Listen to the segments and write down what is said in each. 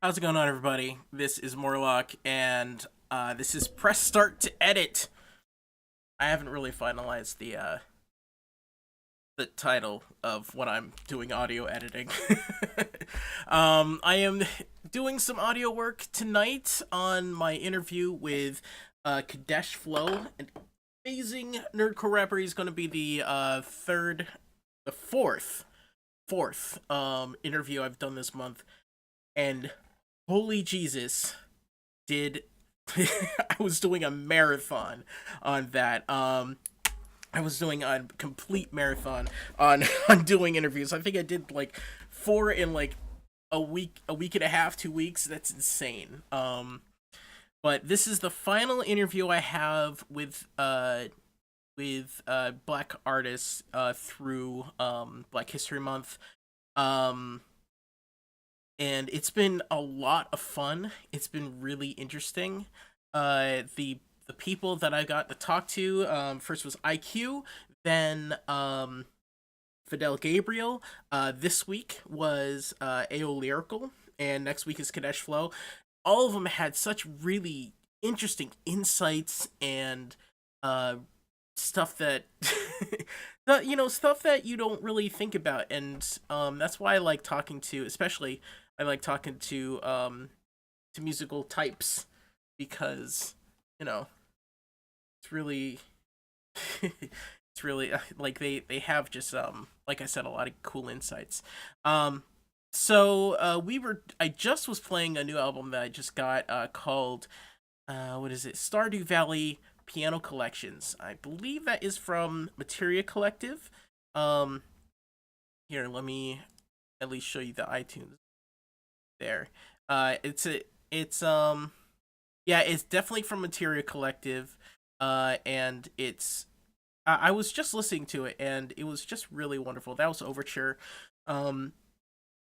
How's it going on, everybody? This is Morlock, and this is Press Start to Edit. I haven't really finalized the title of what I'm doing audio editing. I am doing some audio work tonight on my interview with Kadesh Flow, an amazing nerdcore rapper. He's going to be the fourth interview I've done this month, and holy Jesus, did I was doing a marathon on that. I was doing a complete marathon on on doing interviews. I think I did like four in like a week and a half, 2 weeks. That's insane. But this is the final interview I have with black artists through Black History Month. Um and it's been a lot of fun. It's been really interesting. The people that I got to talk to, first was IQ, then Fidel Gabriel. This week was AO Lyrical, and next week is Kadesh Flow. All of them had such really interesting insights and stuff that stuff that you don't really think about, and that's why I like talking to, especially I like talking to musical types, because you know it's really it's really like they have just like I said, a lot of cool insights. I just was playing a new album that I just got called what is it, Stardew Valley Piano Collections. I believe that is from Materia Collective. um Here, let me at least show you the iTunes there. It's yeah, it's definitely from Materia Collective. And I was just listening to it, and it was just really wonderful. That was Overture. Um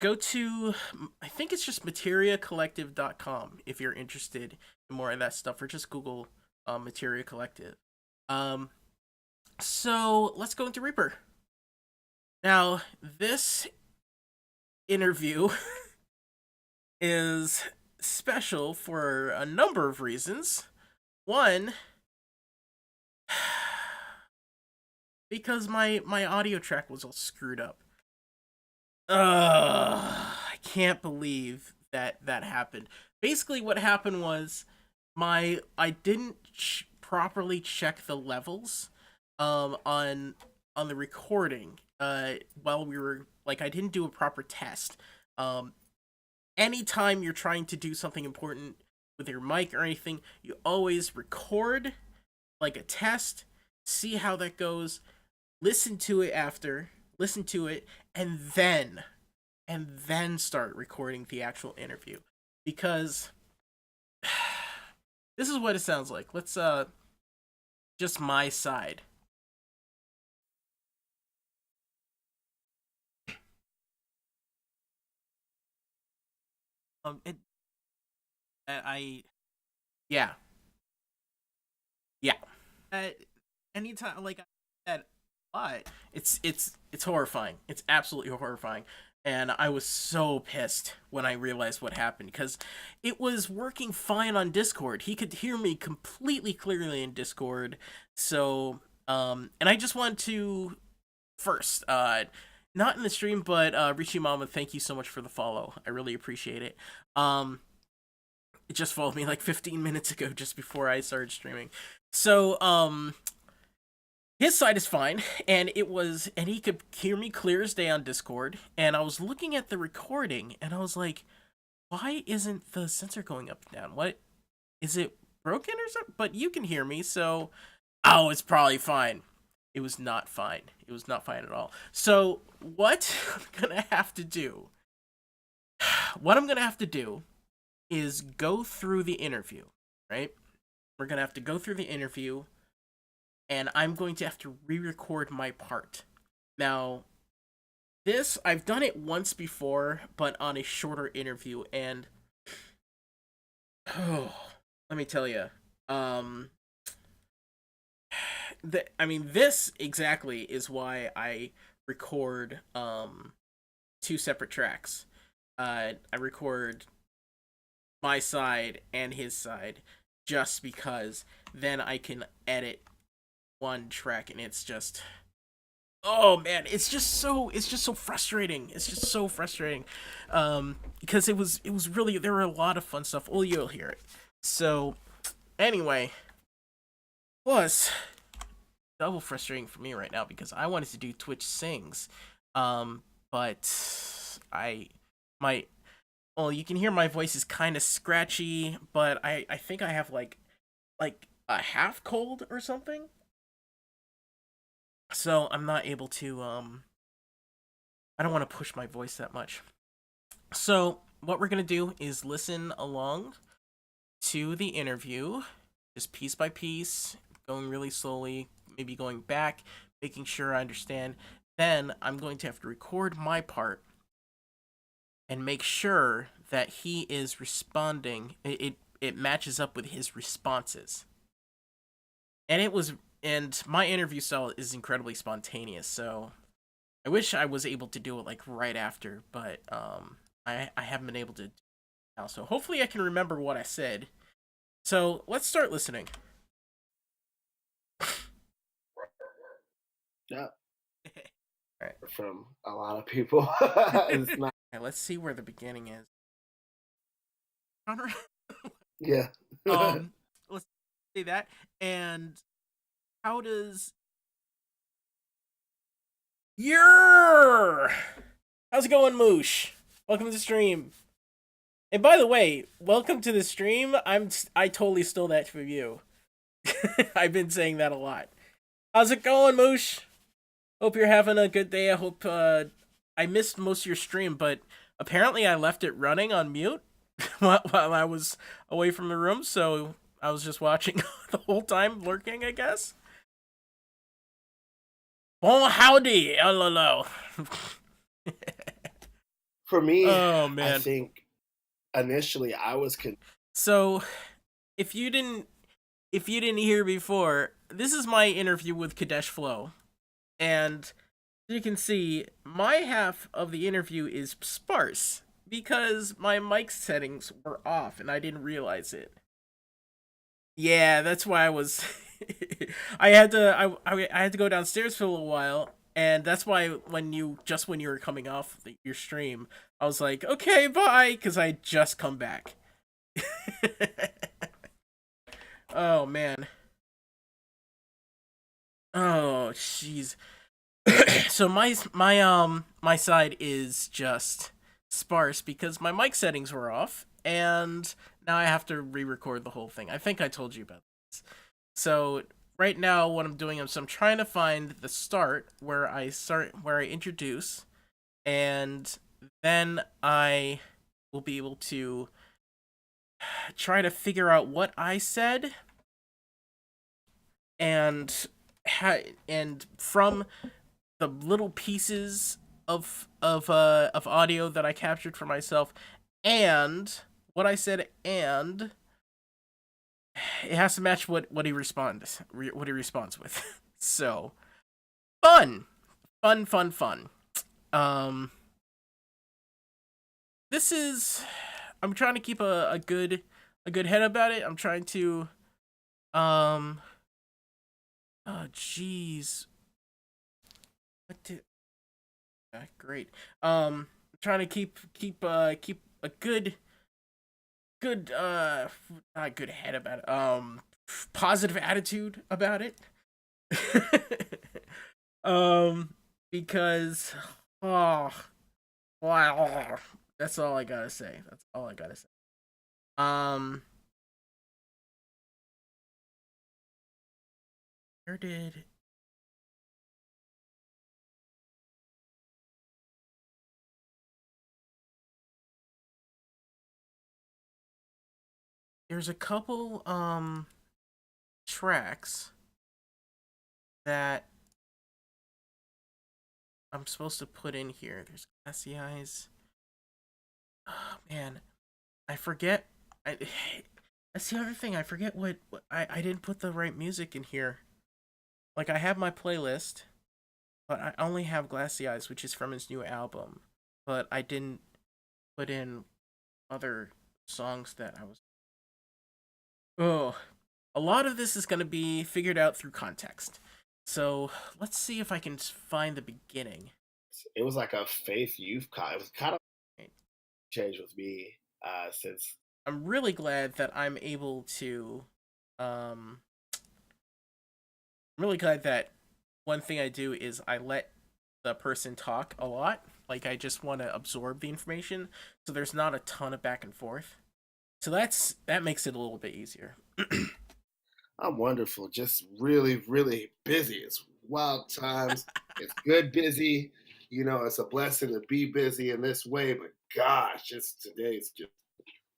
Go to, I think it's just materiacollective.com if you're interested in more of that stuff, or just Google Materia Collective. Um so let's go into Reaper. Now, this interview is special for a number of reasons. One, because my audio track was all screwed up. I can't believe that happened. Basically, what happened was I didn't properly check the levels on the recording while we were, like, I didn't do a proper test. Anytime you're trying to do something important with your mic or anything, you always record like a test, see how that goes, listen to it after, listen to it, and then start recording the actual interview. Because this is what it sounds like. Let's just my side. It I Yeah, yeah. Uh, Anytime, like I said, but it's horrifying. It's absolutely horrifying. And I was so pissed when I realized what happened, because it was working fine on Discord. He could hear me completely clearly in Discord. So, and I just want to first, not in the stream, but Richie Mama, thank you so much for the follow. I really appreciate it. It just followed me like 15 minutes ago, just before I started streaming. So, his side is fine, and he could hear me clear as day on Discord. And I was looking at the recording, and I was like, why isn't the sensor going up and down? What is it, broken or something? But you can hear me, so oh, it's probably fine. It was not fine. It was not fine at all. So what I'm gonna have to do, what I'm gonna have to do, is go through the interview. Right? We're gonna have to go through the interview, and I'm going to have to re-record my part. Now, this, I've done it once before, but on a shorter interview, and oh, let me tell you, um, this exactly is why I record two separate tracks. I record my side and his side, just because then I can edit one track, and it's just, oh man, it's just so frustrating. It's just so frustrating, because it was really, there were a lot of fun stuff. Well, you'll hear it. So anyway, plus double frustrating for me right now because I wanted to do Twitch Sings, but I my well, you can hear my voice is kind of scratchy, but I think I have like a half cold or something, so I'm not able to I don't want to push my voice that much. So what we're gonna do is listen along to the interview, just piece by piece, going really slowly, maybe going back, making sure I understand. Then I'm going to have to record my part and make sure that he is responding. It matches up with his responses. And it was and my interview style is incredibly spontaneous, so I wish I was able to do it like right after, but I haven't been able to now. So hopefully I can remember what I said. So let's start listening. Yeah, All right. from a lot of people. It's not. Okay, let's see where the beginning is. Yeah. um, let's say that. And how does your how's it going, Moosh? Welcome to the stream. And by the way, welcome to the stream. I totally stole that from you. I've been saying that a lot. How's it going, Moosh? Hope you're having a good day. I hope I missed most of your stream, but apparently I left it running on mute while I was away from the room, so I was just watching the whole time, lurking, I guess. Oh, howdy, hello. For me, Oh I man. think initially I was So, if you didn't hear before, this is my interview with Kadesh Flow, and as you can see, my half of the interview is sparse because my mic settings were off and I didn't realize it. Yeah, that's why I was. I had to go downstairs for a little while, and that's why when you were coming off your stream, I was like, okay, bye, because I just come back. Oh man. Oh jeez. So my side is just sparse because my mic settings were off, and now I have to re-record the whole thing. I think I told you about this. So right now, what I'm doing is I'm trying to find the start where I introduce, and then I will be able to try to figure out what I said, and and from the little pieces of audio that I captured for myself, and what I said, and it has to match what he responds with. So fun, fun. Um, this is I'm trying to keep a good head about it. I'm trying to um oh jeez, what did great. Trying to keep a good not good head about it. Positive attitude about it. um because oh wow, that's all I gotta say. That's all I gotta say. Um where did there's a couple tracks that I'm supposed to put in here. There's Glassy Eyes. Oh man, I forget. I that's the other thing. I forget what I didn't put the right music in here. Like I have my playlist, but I only have Glassy Eyes, which is from his new album. But I didn't put in other songs that I was. Oh, a lot of this is going to be figured out through context. So let's see if I can find the beginning. It was like a faith youth con. It was kind of changed with me since. I'm really glad that I'm able to. Um, I'm really glad that one thing I do is I let the person talk a lot. Like I just want to absorb the information, so there's not a ton of back and forth. So that makes it a little bit easier. I'm wonderful. Just really, really busy. It's wild times. It's good busy. You know, it's a blessing to be busy in this way. But gosh, just today's just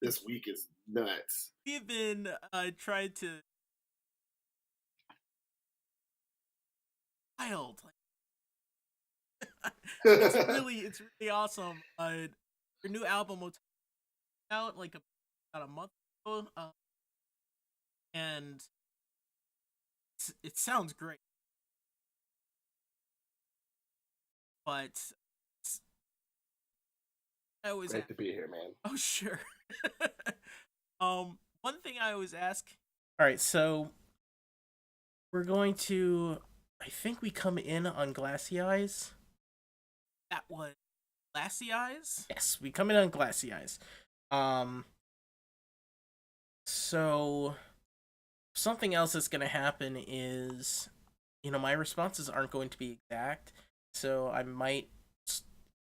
this week is nuts. We've been trying to wild. Like, it's really awesome. Your new album will out like about a month ago, and it sounds great. But I always Great to be here, man. oh sure. One thing I always ask. All right, so we're going to. I think we come in on Glassy Eyes. That was Glassy Eyes. Yes, we come in on Glassy Eyes. So something else that's going to happen is, my responses aren't going to be exact, so I might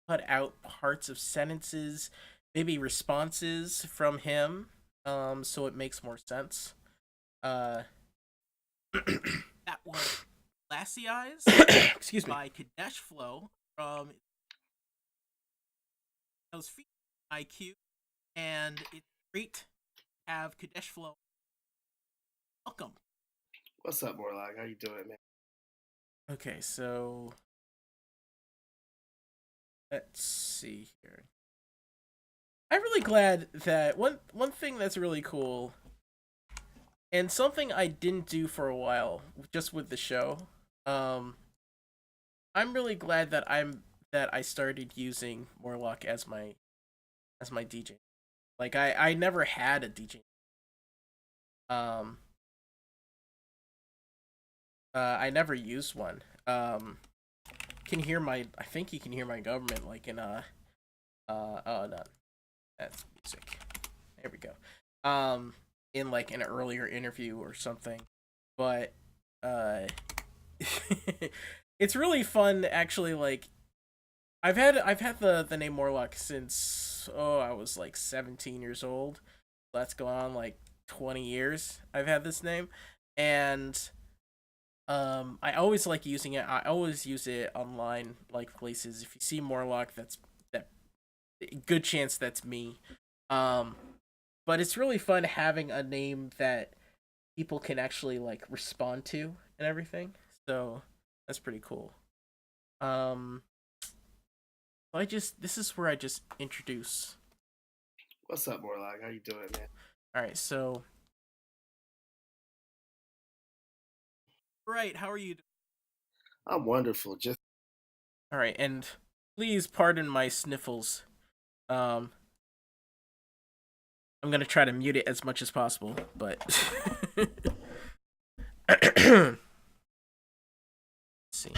cut out parts of sentences, maybe responses from him, so it makes more sense. That was Glassy Eyes Excuse me. by Kadesh Flow from those feet IQ, and it's great to have Kadesh Flow. Welcome. What's up, Morlock? How you doing, man? Okay, so let's see here. I'm really glad that one thing that's really cool, and something I didn't do for a while, just with the show. I'm really glad that I started using Morlock as my DJ. Like I never had a DJ. Um, I never used one. Can hear my. I think you can hear my government like in oh no, that's music. There we go. In like an earlier interview or something, but it's really fun actually. Like I've had the name Morlock since I was like 17 years old. That's going on like 20 years. I've had this name, and I always like using it. I always use it online, like places. If you see Morlock, that good chance that's me. Um, but it's really fun having a name that people can actually like respond to and everything. So that's pretty cool. Um, this is where I just introduce. What's up, Morlock? How you doing, man? All right, so right, how are you? I'm wonderful. Just All right, and please pardon my sniffles. Um, I'm gonna try to mute it as much as possible, but let's see.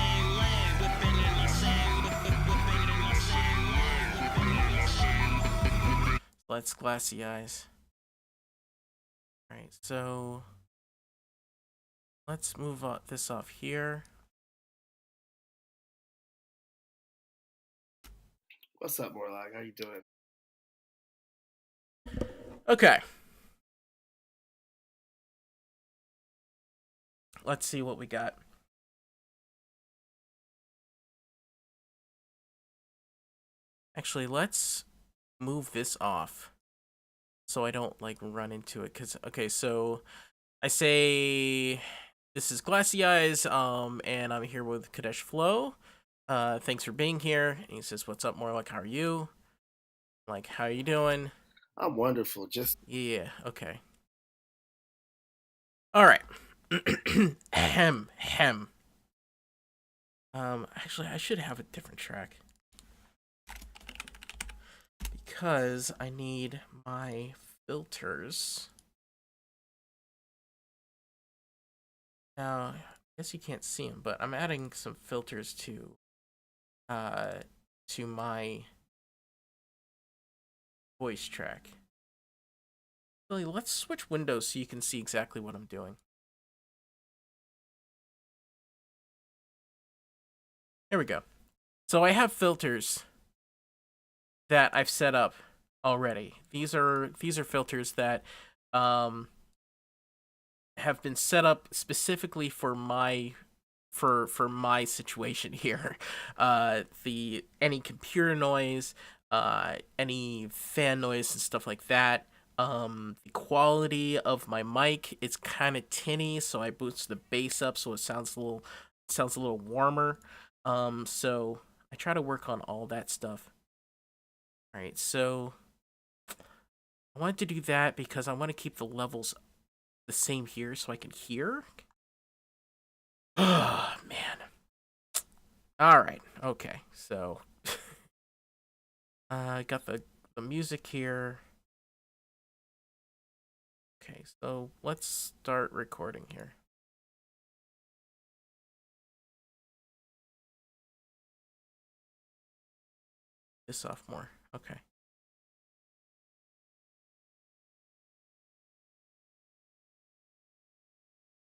Let's Glassy Eyes. All right, so let's move this off here. what's up, Morlock? How you doing? Okay. Let's see what we got. Actually, let's move this off so I don't like run into it. Cause okay, so I say this is Glassy Eyes, and I'm here with Kadesh Flow. Thanks for being here. And he says, "What's up, Morlock? How are you? Like, how are you doing?" I'm wonderful. Just Yeah. Okay. All right. Hem. Actually, I should have a different track because I need my filters. Now, I guess you can't see them, but I'm adding some filters uh, to my voice track. Really, let's switch windows so you can see exactly what I'm doing. There we go. So I have filters that I've set up already. These are filters that um, have been set up specifically for my situation here. The any computer noise, any fan noise and stuff like that. The quality of my mic, it's kind of tinny, so I boost the bass up so it sounds a little warmer. So I try to work on all that stuff. All right, so I wanted to do that because I want to keep the levels the same here so I can hear. Oh man. All right. Okay. So I got the music here. Okay. So let's start recording here. This off more. Okay.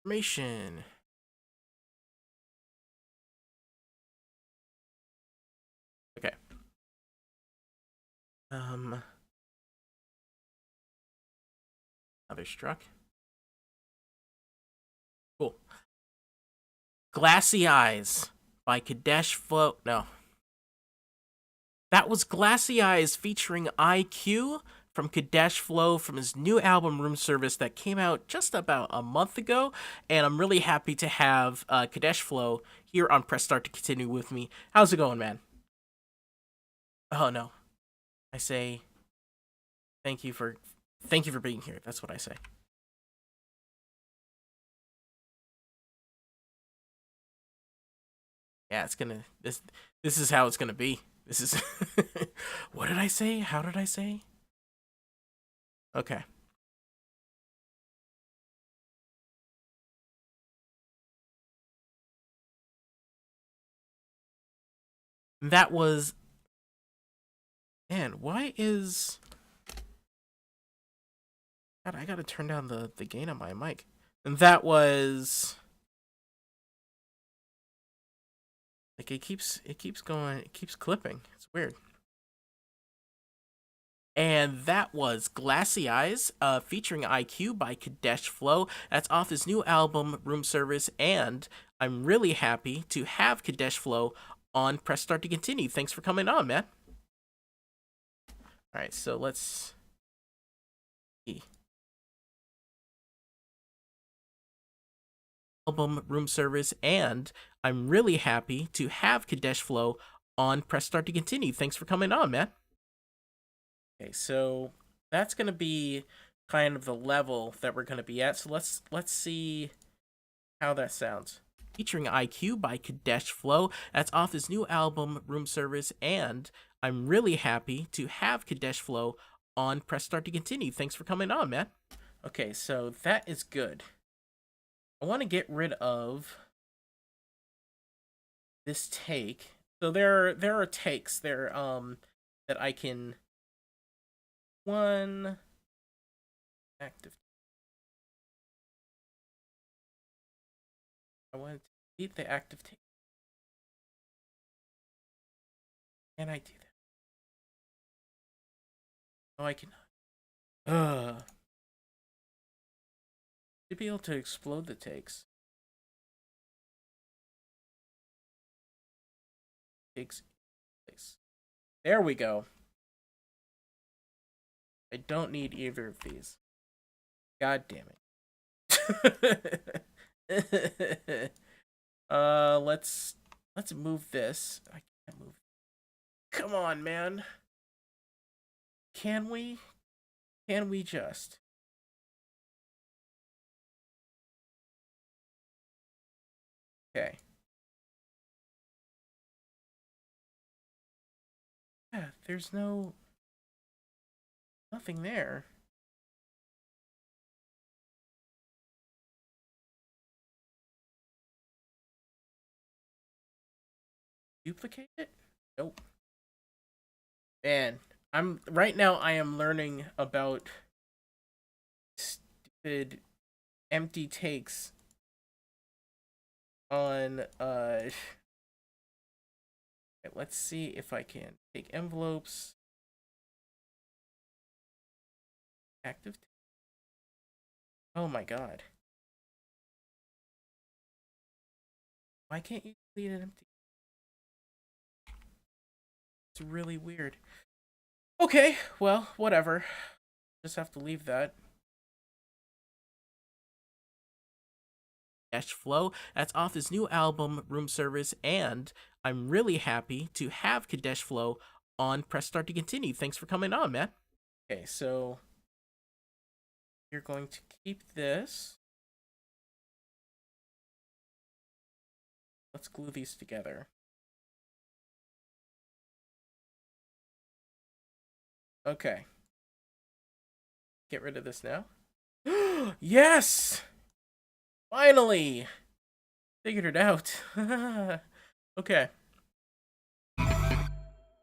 Information. Okay. Another struck. Cool. Glassy Eyes by Kadesh Flow. No. That was Glassy Eyes featuring IQ from Kadesh Flow from his new album Room Service that came out just about a month ago. And I'm really happy to have Kadesh Flow here on Press Start to continue with me. How's it going, man? Oh no. I say thank you for being here. That's what I say. Yeah, it's gonna this is how it's gonna be. This is what did I say? How did I say? Okay. That was man, why is God, I gotta turn down the gain on my mic. And that was like it keeps going, it keeps clipping. It's weird. And that was Glassy Eyes, featuring IQ by Kadesh Flow. That's off his new album, Room Service, and I'm really happy to have Kadesh Flow on Press Start to Continue. Thanks for coming on, man. All right, so let's see. Album, Room Service, and I'm really happy to have Kadesh Flow on Press Start to Continue. Thanks for coming on, man. Okay, so that's gonna be kind of the level that we're gonna be at. So let's see how that sounds. Featuring IQ by Kadesh Flow. That's off his new album, Room Service, and I'm really happy to have Kadesh Flow on Press Start to Continue. Thanks for coming on, man. Okay, so that is good. I want to get rid of this take. So there are takes there that I can one active. I want to delete the active take. Can I do that? No, I cannot. Should be able to explode the takes. Takes place. There we go. I don't need either of these. God damn it. Let's move this. I can't move. Come on, man. Can we? Can we just? Okay. Yeah, there's nothing there. duplicate it? Nope. Man, I'm right now. I am learning about stupid empty takes on. Let's see if I can take envelopes. Active. Oh my god. Why can't you delete an empty? It's really weird. Okay, well, whatever. Just have to leave that. Kadesh Flow. That's off his new album, Room Service, and I'm really happy to have Kadesh Flow on Press Start to Continue. Thanks for coming on, man. Okay, so you're going to keep this. Let's glue these together. Okay. Get rid of this now. Yes! Finally! Figured it out. Okay.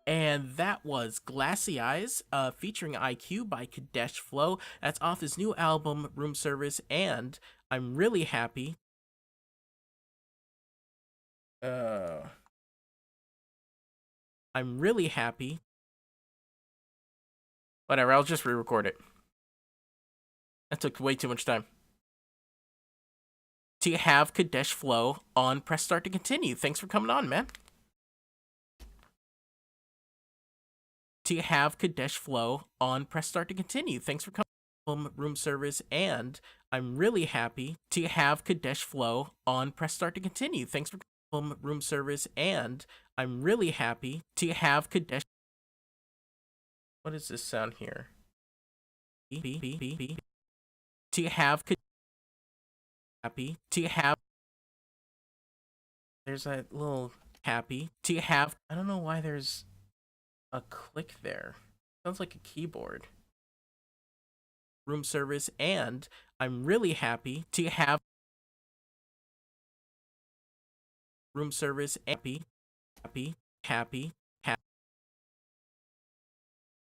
And that was Glassy Eyes, featuring IQ by Kadesh Flow. That's off his new album, Room Service, and I'm really happy. I'm really happy. Whatever, I'll just re-record it. That took way too much time. To have Kadesh Flow on Press Start to Continue. Thanks for coming on, man. To have Kadesh Flow on Press Start to Continue. Thanks for coming. Room Service, and I'm really happy to have Kadesh Flow on Press Start to Continue. Thanks for Room Service, and I'm really happy to have Kadesh. What is this sound here? To have happy to have. There's that little happy to have. I don't know why there's a click there. Sounds like a keyboard. Room Service, and I'm really happy to have Room Service. Happy.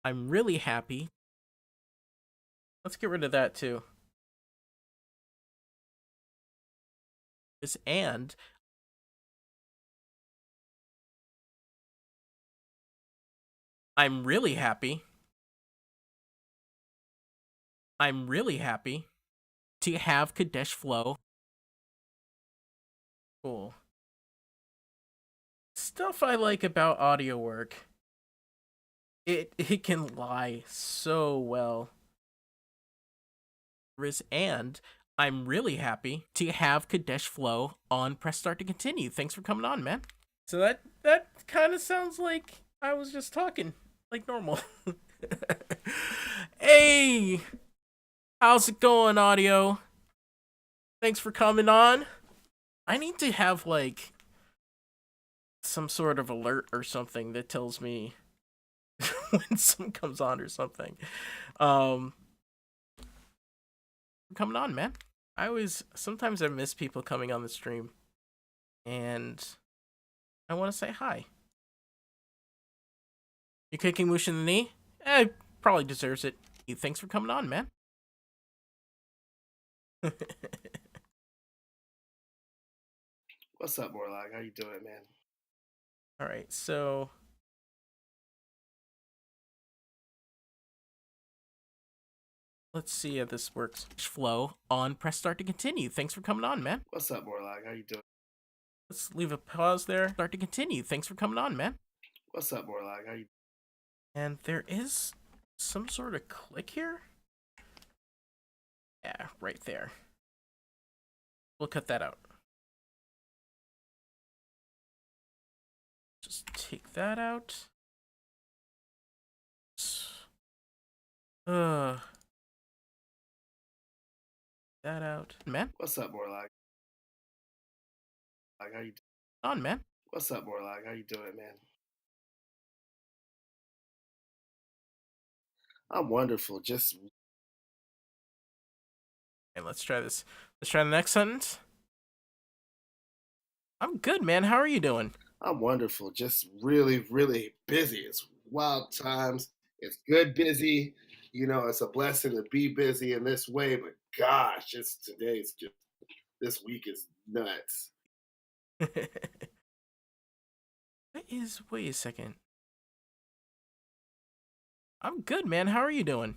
I'm really happy. Let's get rid of that too. And I'm really happy. I'm really happy to have Kadesh Flow. Cool. Stuff I like about audio work. It can lie so well. And I'm really happy to have Kadesh Flow on Press Start to Continue. Thanks for coming on, man. So that kind of sounds like I was just talking like normal. Hey, how's it going, audio? Thanks for coming on. I need to have like some sort of alert or something that tells me when someone comes on or something. Coming on, man. Sometimes I miss people coming on the stream, and I want to say hi. You kicking Moosh in the knee? Probably deserves it. Thanks for coming on, man. What's up, Morlock? How you doing, man? All right, so let's see how this works. Flow on Press Start to Continue. Thanks for coming on, man. What's up, Morlock? How you doing? Let's leave a pause there. Start to continue. Thanks for coming on, man. What's up, Morlock? How you? And there is some sort of click here. Yeah, right there. We'll cut that out. Just take that out. That out, man. What's up, Morlock? Like, how you on, man? What's up, Morlock? How you doing, man? I'm wonderful. Just Okay, let's try this. Let's try the next sentence. I'm good, man. How are you doing? I'm wonderful. Just really, really busy. It's wild times. It's good busy. It's a blessing to be busy in this way, but gosh, today's just this week is nuts. Wait a second. I'm good, man. How are you doing?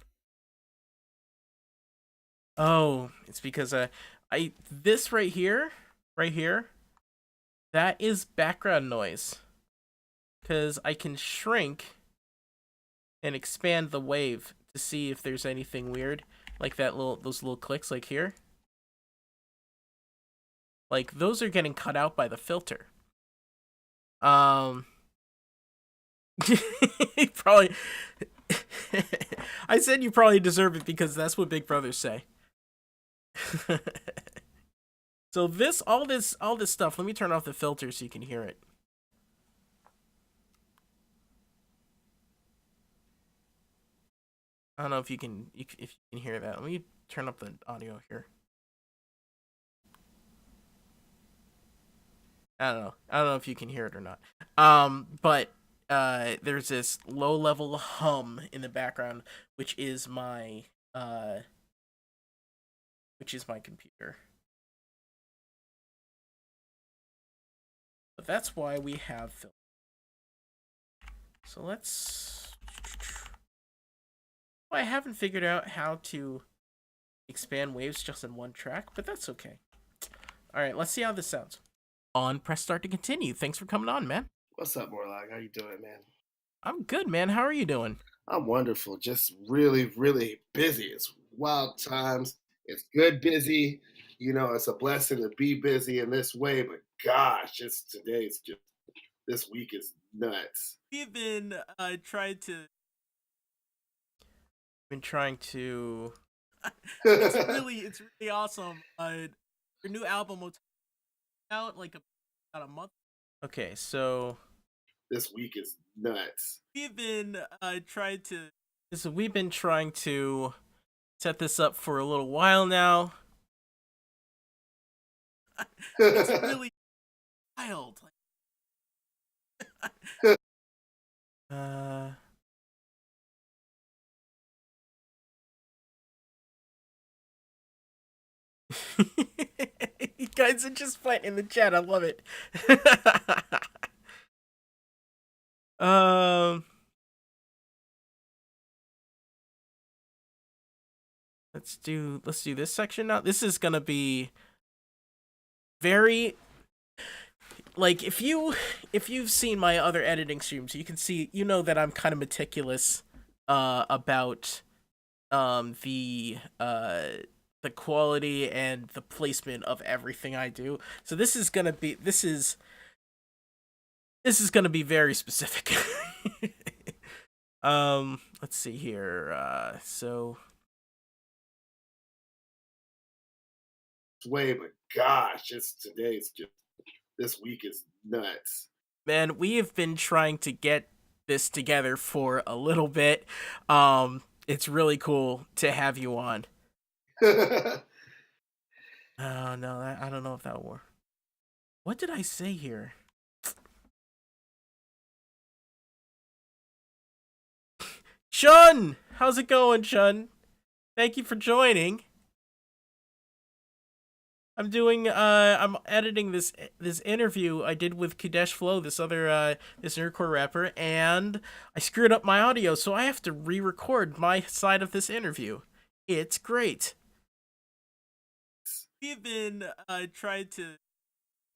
Oh, it's because this right here, that is background noise. Cause I can shrink and expand the wave to see if there's anything weird, like those little clicks like here. Like those are getting cut out by the filter. Um probably I said you probably deserve it because that's what big brothers say. So all this stuff, let me turn off the filter so you can hear it. I don't know if if you can hear that. Let me turn up the audio here. I don't know if you can hear it or not. But there's this low level hum in the background, which is my uh, which is my computer. But that's why we have film. So let's. Well, I haven't figured out how to expand waves just in one track, but that's okay. All right, let's see how this sounds. On press start to continue. Thanks for coming on, man. What's up, Morlock? How you doing, man? I'm good, man. How are you doing? I'm wonderful. Just really, really busy. It's wild times. It's good busy. It's a blessing to be busy in this way, but gosh, today's just this week is nuts. We've been trying to. It's really awesome. Your new album will out like about a month. Okay, so This week is nuts. we've been trying to. So we've been trying to set this up for a little while now. It's really wild. Uh. You guys are just fighting in the chat. I love it. um. Let's do this section now. This is gonna be very like if you've seen my other editing streams, you can see that I'm kind of meticulous about the quality and the placement of everything I do. So this is gonna be very specific. Let's see here. So Way, but gosh, today's just this week is nuts. man, we have been trying to get this together for a little bit. It's really cool to have you on. Oh no, I don't know if that will work. What did I say here? Shun! How's it going, Shun? Thank you for joining. I'm editing this interview I did with Kadesh Flow, this nerdcore rapper, and I screwed up my audio, so I have to re-record my side of this interview. It's great. We've been trying to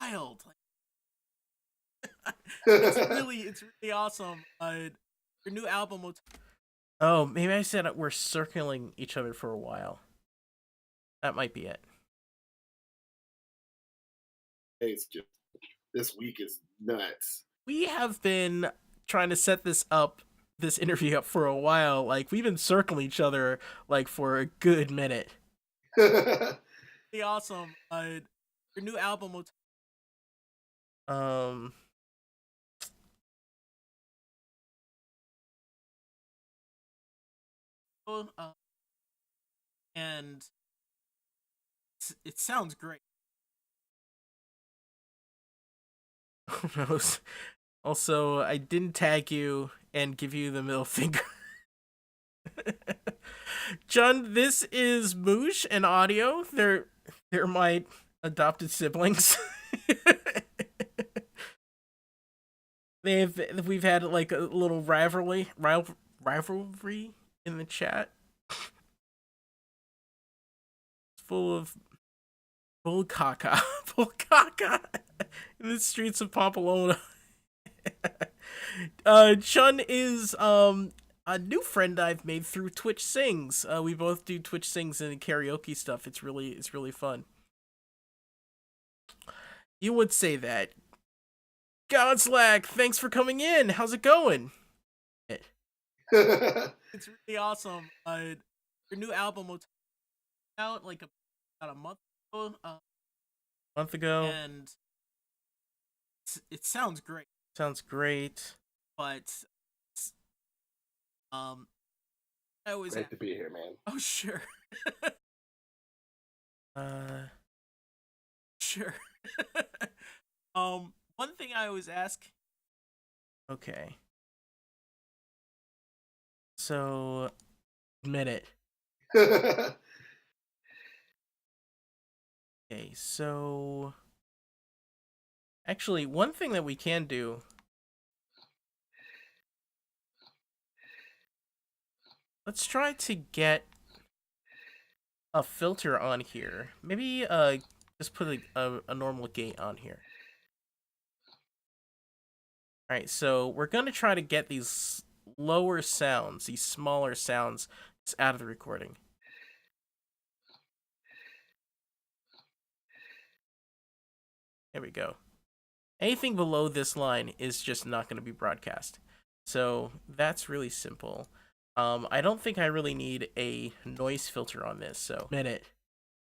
wild. It's really awesome. Your new album will. Oh, maybe I said we're circling each other for a while. That might be it. It's just this week is nuts. We have been trying to set this interview up for a while. Like we've been circling each other like for a good minute. Pretty awesome. Your new album will. Um. Uh, and it sounds great. Who knows? Also, I didn't tag you and give you the middle finger. John, this is Moosh and Audio. They're my adopted siblings. We've had like a little rivalry in the chat. It's full of caca, full of caca in the streets of Pamplona. Chun is a new friend I've made through Twitch Sings. We both do Twitch Sings and karaoke stuff. It's really fun. You would say that. Godslack, thanks for coming in. How's it going? It's really awesome. Your new album will out like about a month ago. Month ago, and it sounds great. Sounds great, but um, I always Great to be here, man. Oh sure, sure. One thing I always ask. Okay. So, minute. Okay, so actually, one thing that we can do. Let's try to get a filter on here. Maybe just put a normal gate on here. Alright, so we're gonna try to get these lower sounds, these smaller sounds, out of the recording. There we go. Anything below this line is just not going to be broadcast. So that's really simple. I don't think I really need a noise filter on this, so minute.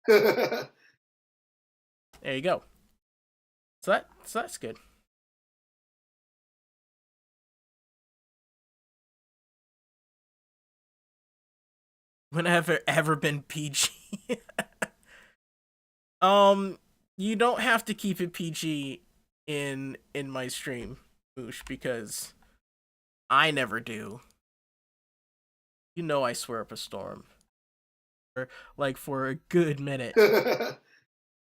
There you go. So that's good. When have I ever been PG? You don't have to keep it PG in my stream, Moosh, because I never do. You know I swear up a storm. For a good minute.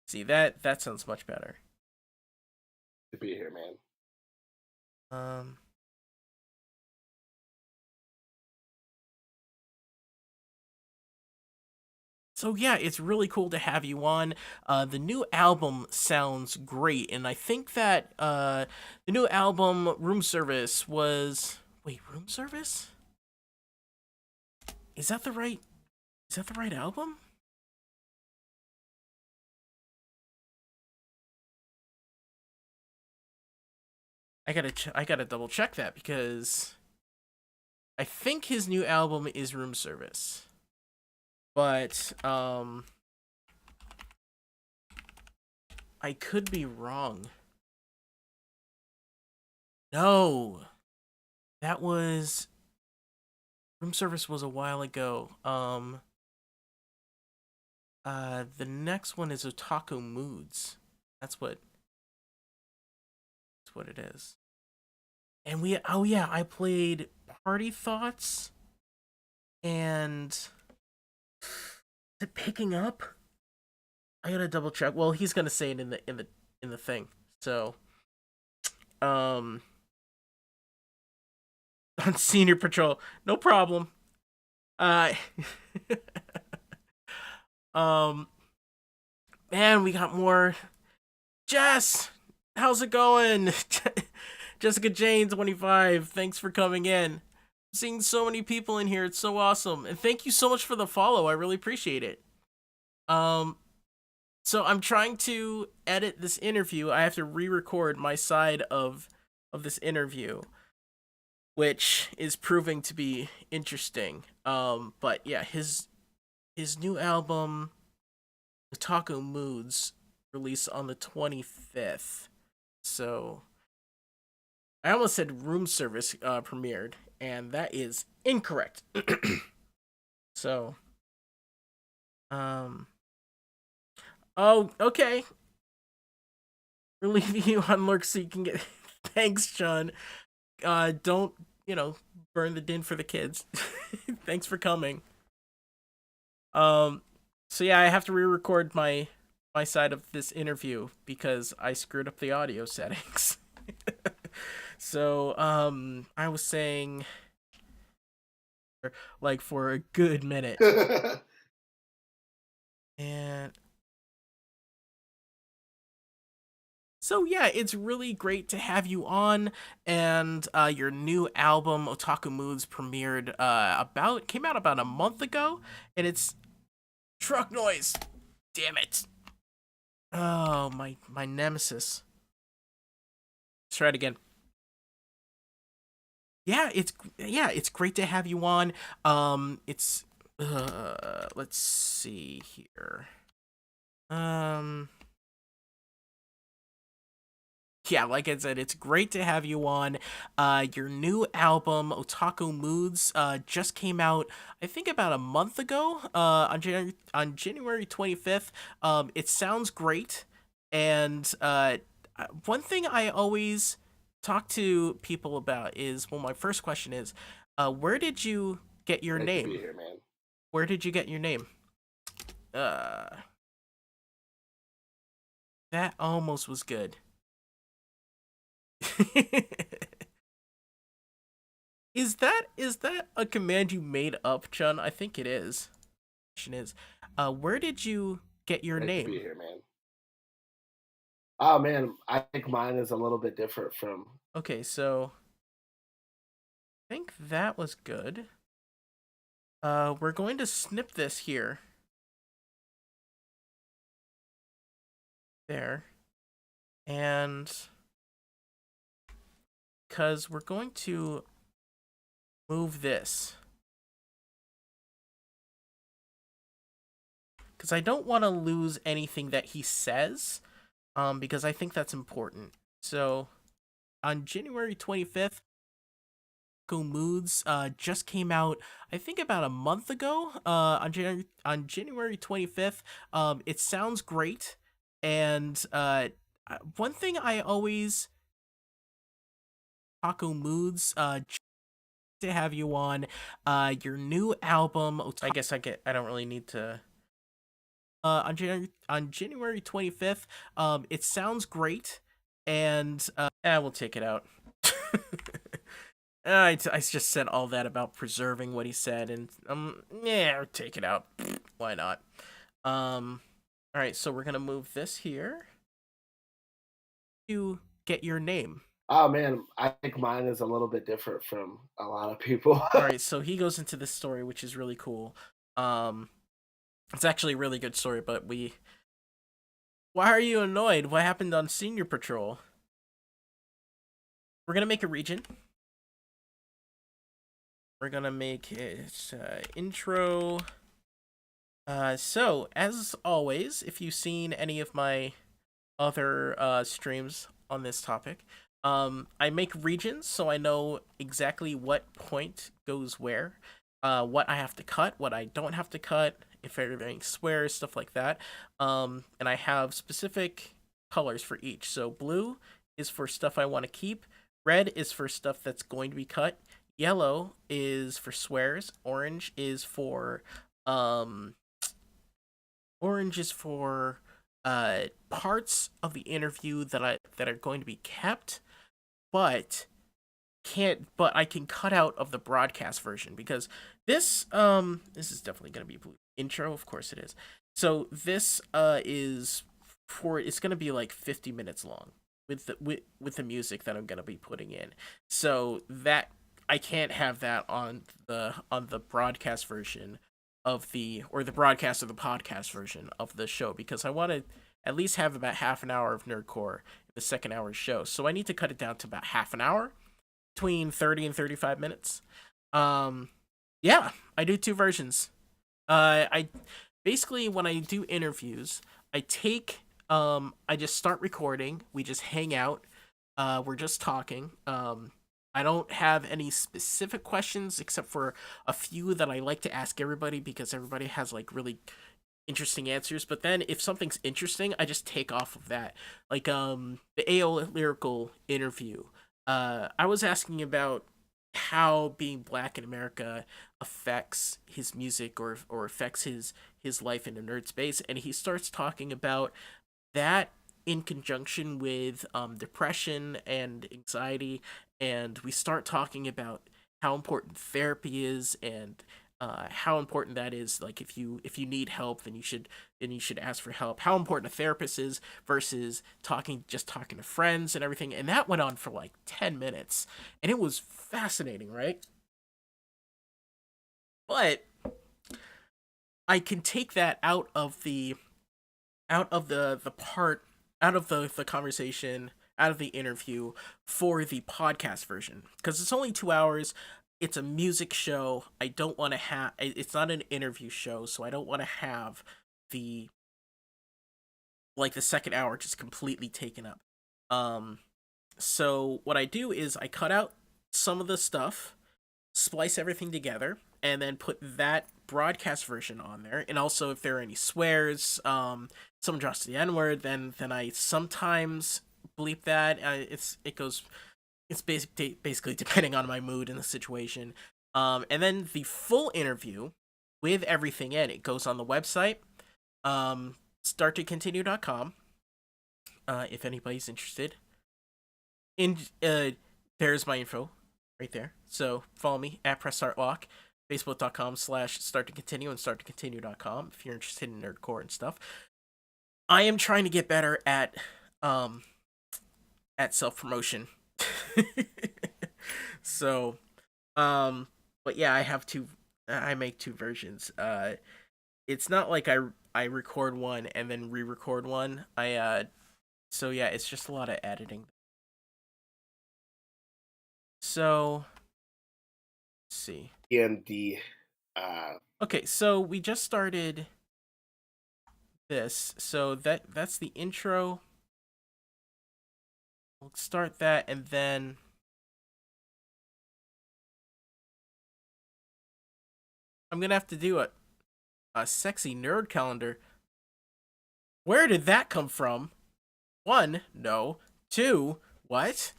See, that sounds much better. To be here, man. So yeah, it's really cool to have you on. The new album sounds great, and I think that the new album Room Service was Room Service? Is that the right album? I gotta double check that because I think his new album is Room Service. But I could be wrong. No. That was Room Service was a while ago. The next one is Otaku Moods. That's what it is. And I played Party Thoughts and is it picking up? I gotta double check. Well, he's gonna say it in the thing. So, on Senior Patrol, no problem. Man, we got more. Jess, how's it going? Jessica Jane 25, thanks for coming in. I'm seeing so many people in here. It's so awesome. And thank you so much for the follow. I really appreciate it. So I'm trying to edit this interview. I have to re-record my side of this interview, which is proving to be interesting. But yeah, his new album, Otaku Moods, released on the 25th. So I almost said Room Service premiered, and that is incorrect. So, oh, okay. We're leaving you on lurk so you can get. Thanks, John. Don't burn the din for the kids. Thanks for coming. Um, so yeah, I have to re-record my side of this interview because I screwed up the audio settings. So I was saying like for a good minute, and so yeah, it's really great to have you on, and your new album Otaku Moods premiered about came out about a month ago, and it's truck noise. Damn it! Oh my nemesis. Let's try it again. Yeah, it's great to have you on. It's let's see here. Um, yeah, like I said, it's great to have you on. Your new album, Otaku Moods, just came out, I think, about a month ago. On January 25th. It sounds great, and one thing I always talk to people about is, well, my first question is, where did you get your Great to be name? here, man. Where did you get your name? Uh, that almost was good. Is that a command you made up, Chun? I think it is. Question is, where did you get your Great to be name? here, man. Oh man, I think mine is a little bit different from. Okay, so I think that was good. We're going to snip this here. There. And because we're going to move this. Because I don't want to lose anything that he says. Because I think that's important. So on January 25th, Moods just came out, I think, about a month ago. On January 25th. It sounds great, and one thing I always Taco Moods to have you on your new album. I guess I don't really need to. On January 25th. It sounds great, and we'll take it out. I just said all that about preserving what he said, and yeah, take it out. Why not? All right, so we're gonna move this here. You get your name. Oh man, I think mine is a little bit different from a lot of people. All right, so he goes into this story, which is really cool. Um, it's actually a really good story, but we. Why are you annoyed? What happened on Senior Patrol? We're gonna make a region. We're gonna make it intro. So as always, if you've seen any of my other streams on this topic, I make regions so I know exactly what point goes where, what I have to cut, what I don't have to cut, if everything swears, stuff like that. And I have specific colors for each. So blue is for stuff I want to keep. Red is for stuff that's going to be cut. Yellow is for swears. Um Orange is for parts of the interview that are going to be kept, but I can cut out of the broadcast version because this is definitely going to be blue intro, of course it is. So this is for it's going to be like 50 minutes long with the music that I'm going to be putting in. So that I can't have that on the broadcast version of the broadcast of the podcast version of the show because I want to at least have about half an hour of nerdcore in the second hour show. So I need to cut it down to about half an hour, between 30 and 35 minutes. Um yeah, I do two versions. I basically when I do interviews, I just start recording, we just hang out, we're just talking. I don't have any specific questions except for a few that I like to ask everybody because everybody has like really interesting answers, but then if something's interesting, I just take off of that. Like the AO lyrical interview. I was asking about how being black in America affects his music or affects his life in a nerd space, and he starts talking about that in conjunction with depression and anxiety, and we start talking about how important therapy is and how important that is. Like if you need help, then you should ask for help. How important a therapist is versus talking to friends and everything. And that went on for like 10 minutes, and it was fascinating, right? But I can take that out of the part out of the conversation out of the interview for the podcast version because it's only 2 hours. It's a music show. I don't want to have it's not an interview show, so I don't want to have the the second hour just completely taken up. um so what I do is I cut out some of the stuff, splice everything together, and then put that broadcast version on there. And also, if there are any swears, someone drops the N word, then I sometimes bleep that. It's basically depending on my mood and the situation. And then the full interview with everything in it goes on the website, starttocontinue.com. If anybody's interested, in there's my info right there. So follow me at PressStartLock, Facebook.com/start to continue, and starttocontinue.com if you're interested in nerdcore and stuff. I am trying to get better um at self promotion. So but yeah, I make two versions. It's not like I record one and then re-record one. So yeah, it's just a lot of editing. So let's see. And the uh, Okay, so we just started this. So that's the intro. We'll start that, and then I'm gonna have to do a sexy nerd calendar. Where did that come from? One, no. Two, what?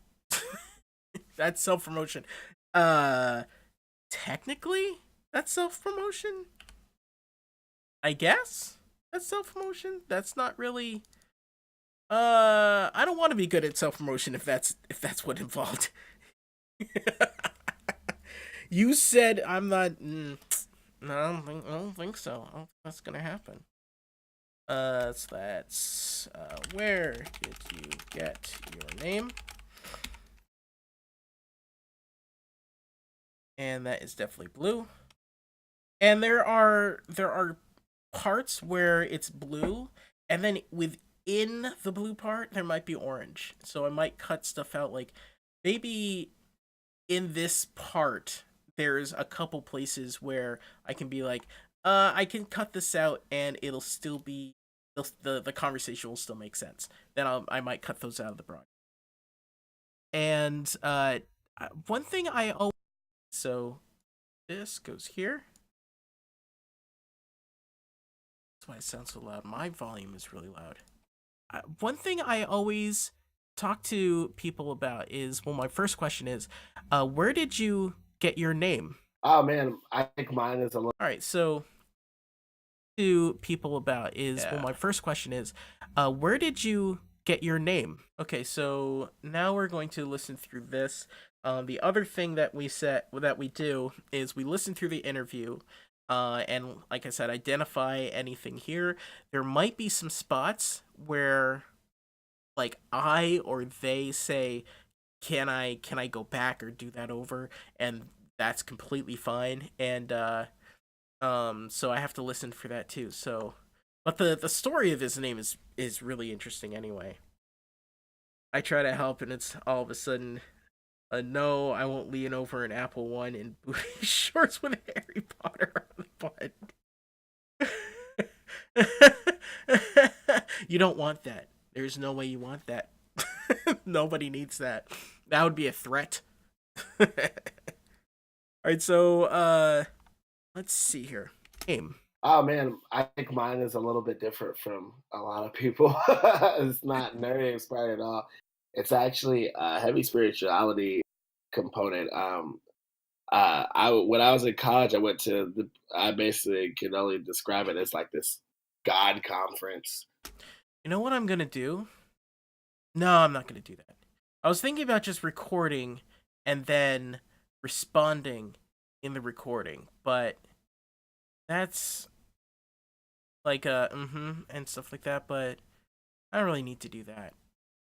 That's self promotion. Uh, technically, that's self promotion. I guess that's self promotion. That's not really. I don't want to be good at self promotion if that's what involved. You said I'm not. No, I don't think so. I don't think that's gonna happen. So that's where did you get your name? And that is definitely blue. And there are parts where it's blue, and then within the blue part there might be orange. So I might cut stuff out, like maybe in this part there's a couple places where I can be like, I can cut this out and it'll still be the conversation will still make sense. Then I might cut those out of the broad. And one thing I always so this goes here. That's why it sounds so loud. My volume is really loud. One thing I always talk to people about is, well, my first question is, where did you get your name? oh man, I think mine is a little. All right, so to people about is, well, Yeah. my first question is, where did you get your name? Okay, so now we're going to listen through this. The other thing that we do is we listen through the interview, and like I said, identify anything here. There might be some spots where like I or they say, can I go back or do that over? And that's completely fine. And so I have to listen for that too. So but the story of his name is really interesting anyway. I try to help, and it's all of a sudden, no, I won't lean over an Apple One in booty shorts with Harry Potter on the butt. You don't want that. There's no way you want that. Nobody needs that. That would be a threat. All right, so let's see here. Name. Oh man, I think mine is a little bit different from a lot of people. It's not nerdy inspired at all. It's actually a heavy spirituality component. When I was in college, I basically can only describe it as like this God conference. You know what I'm gonna do? No, I'm not gonna do that. I was thinking about just recording and then responding in the recording, but that's like and stuff like that, but I don't really need to do that.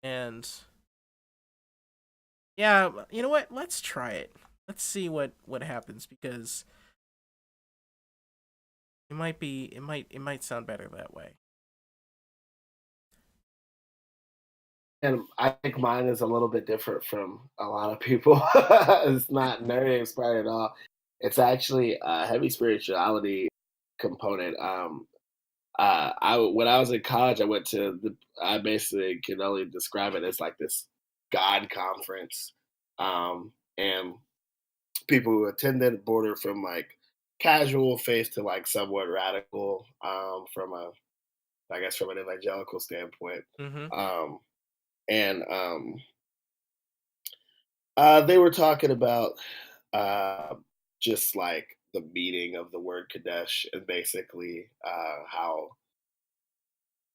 And yeah, you know what? Let's try it. Let's see what happens because it might sound better that way. And I think mine is a little bit different from a lot of people. It's not nerdy inspired at all. It's actually a heavy spirituality component. When I was in college, I basically can only describe it as like this God conference. And people who attended border from like casual faith to like somewhat radical, I guess from an evangelical standpoint. Mhm. Um, and they were talking about uh, just like the meaning of the word Kadesh and basically how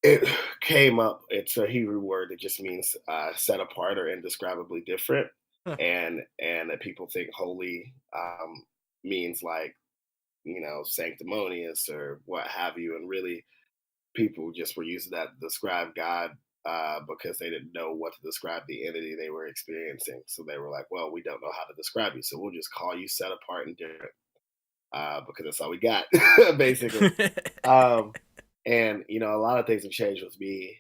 it came up. It's a Hebrew word that just means set apart or indescribably different, Huh. and that people think holy means like sanctimonious or what have you, and really people just were using that to describe God because they didn't know what to describe the entity they were experiencing. So they were like, "Well, we don't know how to describe you, so we'll just call you set apart and different because that's all we got, basically." Um, and a lot of things have changed with me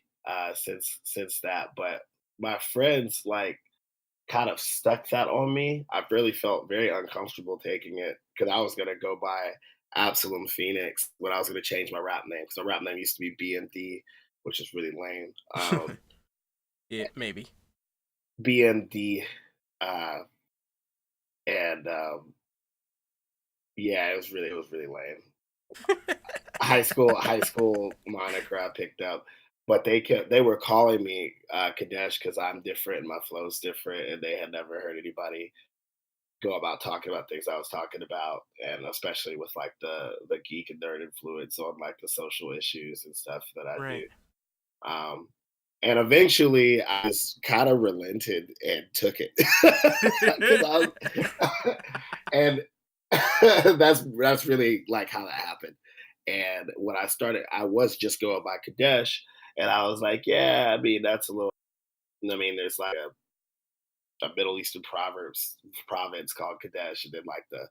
since that. But my friends like kind of stuck that on me. I really felt very uncomfortable taking it because I was gonna go by Absalom Phoenix when I was gonna change my rap name because my rap name used to be BND, which is really lame. Yeah, maybe. BND, uh, and yeah, it was really lame. High school moniker I picked up, but they were calling me Kadesh because I'm different and my flow's different, and they had never heard anybody go about talking about things I was talking about, and especially with like the geek and nerd influence on like the social issues and stuff that I Right. do. Um, and eventually, I just kind of relented and took it because I was, and that's really like how that happened. And when I started, I was just going by Kadesh, and I was like, yeah, I mean that's a little. I mean, there's like a Middle Eastern province called Kadesh, and then like the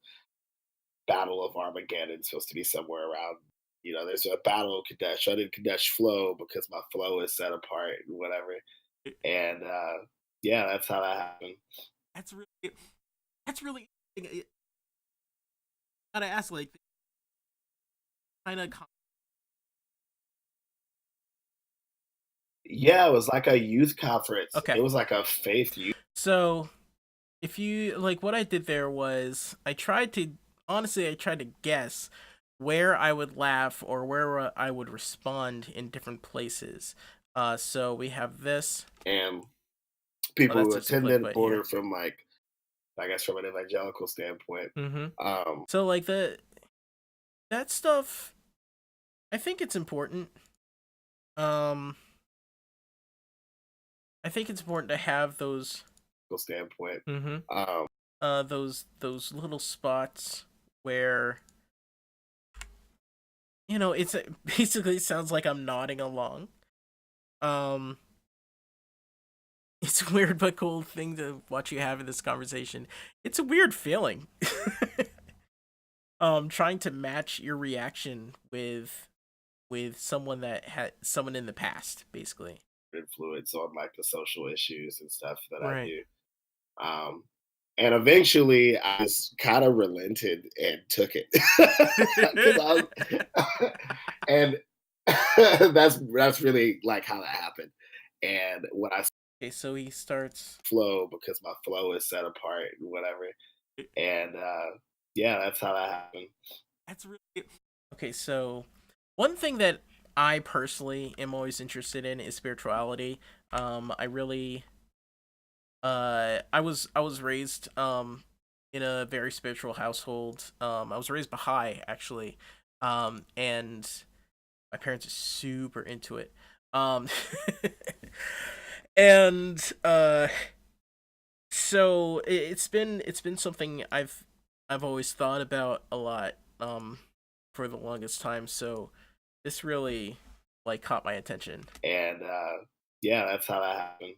Battle of Armageddon supposed to be somewhere around. There's a Battle of Kadesh. I did Kadesh flow because my flow is set apart and whatever. And yeah, that's how that happened. That's really that's really interesting. Gotta ask, like, kind of. Yeah, it was like a youth conference. Okay, It was like a faith youth. so if you like, what I did there was I tried to guess where I would laugh or where I would respond in different places. So we have this. And Oh, people that's who just a clip, attended but yeah. border from like, I guess from an evangelical standpoint. Mm-hmm. Um, So like that stuff, I think it's important. Um, I think it's important to have those. standpoint. Mm-hmm. Um, Those little spots where it's basically sounds like I'm nodding along. Um, it's a weird but cool thing to watch you have in this conversation. It's a weird feeling. Trying to match your reaction with someone that had someone in the past, basically. influence on like the social issues and stuff that I Right. do. Um, and eventually, I just kind of relented and took it because and that's really like how that happened. And when I Okay, so he starts. flow because my flow is set apart and whatever, and yeah, that's how that happened. That's really Okay, so one thing that I personally am always interested in is spirituality. I really I was raised in a very spiritual household. I was raised Baha'i actually. And my parents are super into it. Um and so it's been something I've always thought about a lot for the longest time. So this really like caught my attention. And yeah, that's how that happened.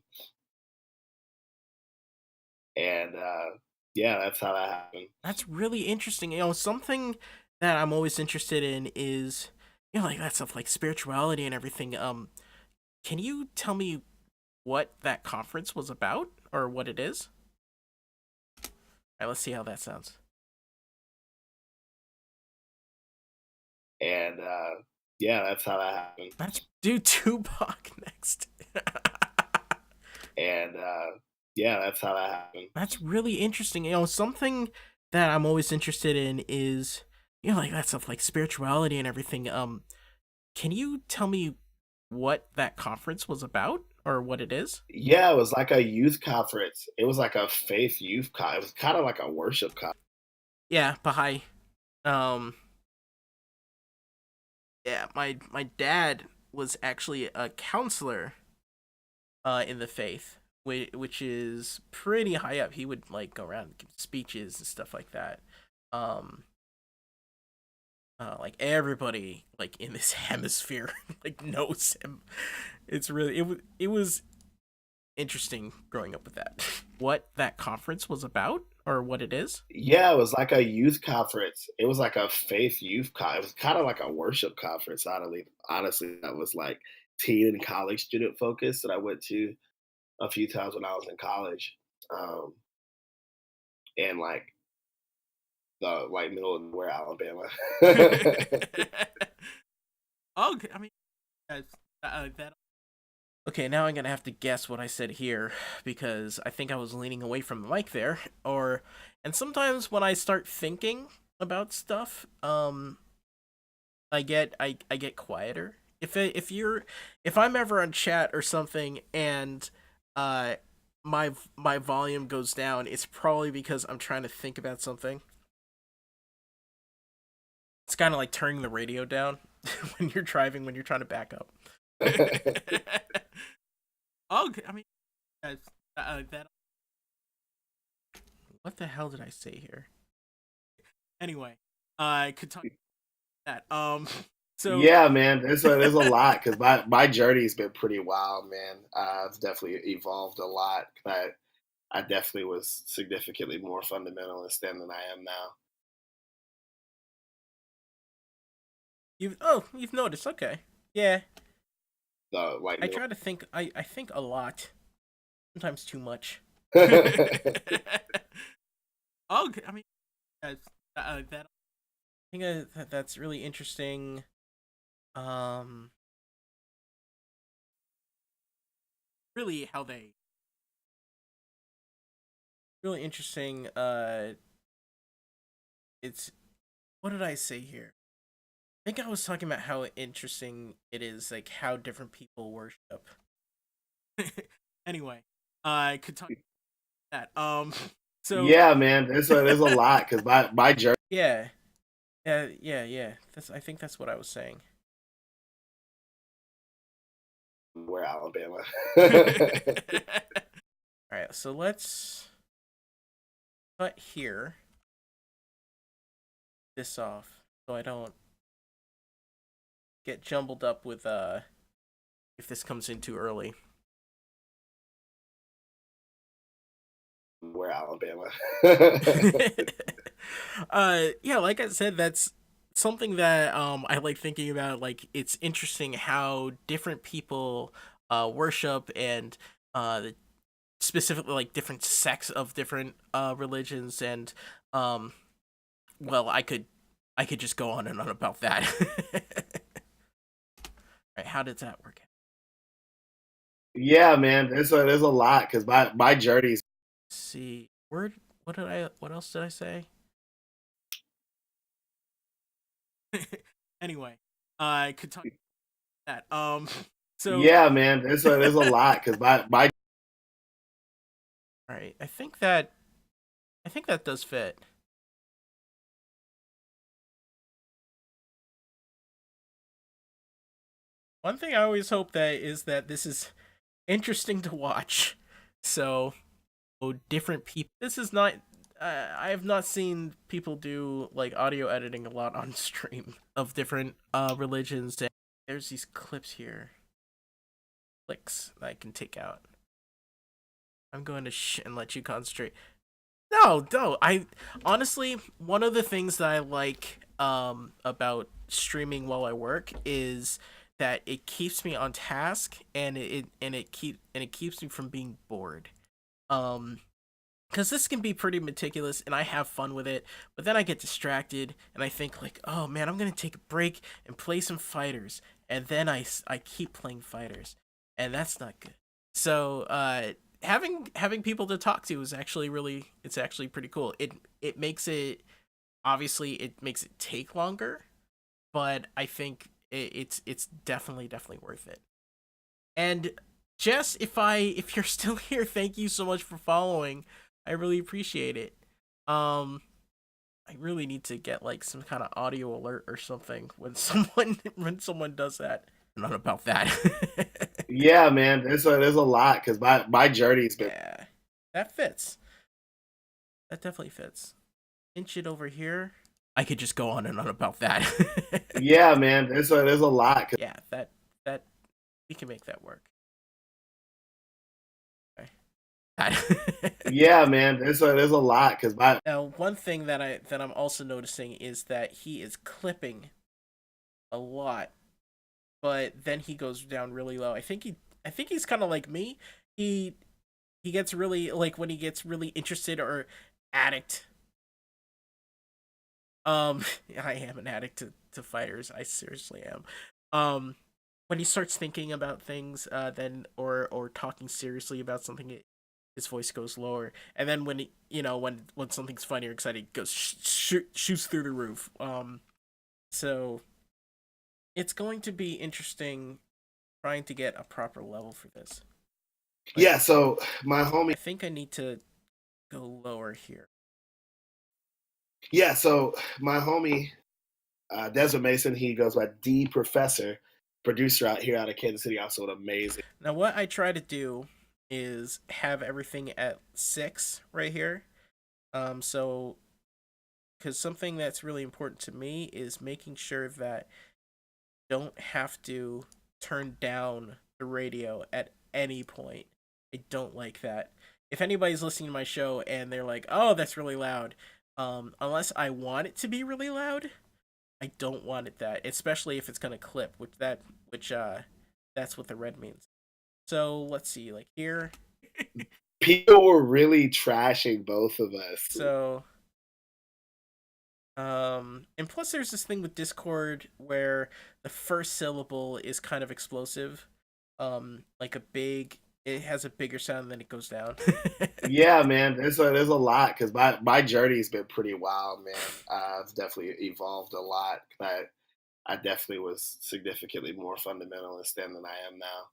And yeah, that's how that happened. That's really interesting. Something that I'm always interested in is like that stuff like spirituality and everything. Can you tell me what that conference was about or what it is? All right, let's see how that sounds. And yeah, that's how that happened. That's do Tupac next. And yeah, that's how that happened. That's really interesting. Something that I'm always interested in is like that stuff like spirituality and everything. Can you tell me what that conference was about or what it is? Yeah, it was like a youth conference. It was like a faith youth con. It was kind of like a worship con. Yeah, Baha'i. Um, yeah, my dad was actually a counselor in the faith, which is pretty high up. He would like go around and give speeches and stuff like that. Um, like everybody like in this hemisphere like knows him. It was interesting growing up with that. What that conference was about or what it is? Yeah, it was like a youth conference. It was like a faith youth con. It was kind of like a worship conference. Honestly, that was like teen and college student focused that I went to a few times when I was in college, um, and the middle of nowhere, Alabama. Okay, I mean, that. Okay, now I'm gonna have to guess what I said here because I think I was leaning away from the mic there. And sometimes when I start thinking about stuff, I get quieter. If I'm ever on chat or something and uh my volume goes down, it's probably because I'm trying to think about something. It's kind of like turning the radio down when you're driving when you're trying to back up. Okay, I mean, that. What the hell did I say here? Anyway, I could talk about that. So Yeah, man, there's a lot because my journey's been pretty wild, man. I've definitely evolved a lot. I definitely was significantly more fundamentalist then than I am now. you've noticed, okay? Yeah, So I try to think. I think a lot, sometimes too much. Okay, I mean, that. I think that's really interesting. Um, really how they really interesting. It's what did I say here? I think I was talking about how interesting it is, like how different people worship. Anyway, I could talk about that. So yeah, man, there's a lot because my journey yeah, yeah. I think that's what I was saying. where Alabama. All right, so let's cut here this off so I don't get jumbled up with if this comes in too early. Where Alabama. Yeah, like I said, that's something that I like thinking about. Like it's interesting how different people worship and uh specifically like different sects of different religions and um well I could just go on and on about that. Right, how did that work? Yeah, man, there's a lot because my journey's See, what else did I say? Anyway, I could talk about that. So Yeah, man, there's a lot because my all right, I think that does fit. One thing I always hope that is that this is interesting to watch. So, different people. This is not. I have not seen people do like audio editing a lot on stream of different religions. There's these clips here, clicks that I can take out. I'm going to and let you concentrate. No, no. I honestly, one of the things that I like about streaming while I work is that it keeps me on task and it keeps me from being bored. Um because this can be pretty meticulous and I have fun with it, but then I get distracted and I think like, "Oh man, I'm going to take a break and play some fighters." And then I keep playing fighters. And that's not good. So, having people to talk to is actually it's actually pretty cool. It makes it obviously it makes it take longer, but I think it's definitely worth it. And Jess, if you're still here, thank you so much for following. I really appreciate it. Um I really need to get like some kind of audio alert or something when someone does that. Not about that. yeah, man, there's a lot because my journey's been Yeah. That fits. That definitely fits. Inch it over here. I could just go on and on about that. yeah, man, there's a lot. Yeah, that we can make that work. Okay. That. Yeah, man, there's a lot because my Now, one thing that I'm also noticing is that he is clipping a lot, but then he goes down really low. I think he's kind of like me. He he gets really like when he gets really interested or addict. I am an addict to fighters. I seriously am. When he starts thinking about things, then or talking seriously about something, his voice goes lower. And then when when something's funny or exciting, it goes shoots through the roof. So it's going to be interesting trying to get a proper level for this. Like, yeah. So my homie, I think I need to go lower here. yeah. So my homie, Desmond Mason, he goes by D Professor, producer out here out of Kansas City, also an amazing. Now, what I try to do is have everything at 6 right here. So because something that's really important to me is making sure that I don't have to turn down the radio at any point. I don't like that. If anybody's listening to my show and they're like, "Oh, that's really loud," unless I want it to be really loud, I don't want it that, especially if it's gonna clip, which that's what the red means. So let's see, like here. People were really trashing both of us. So and plus there's this thing with Discord where the first syllable is kind of explosive. Like a big it has a bigger sound than it goes down. Yeah, man, there's a lot because my journey's been pretty wild, man. I've definitely evolved a lot. I definitely was significantly more fundamentalist then than I am now.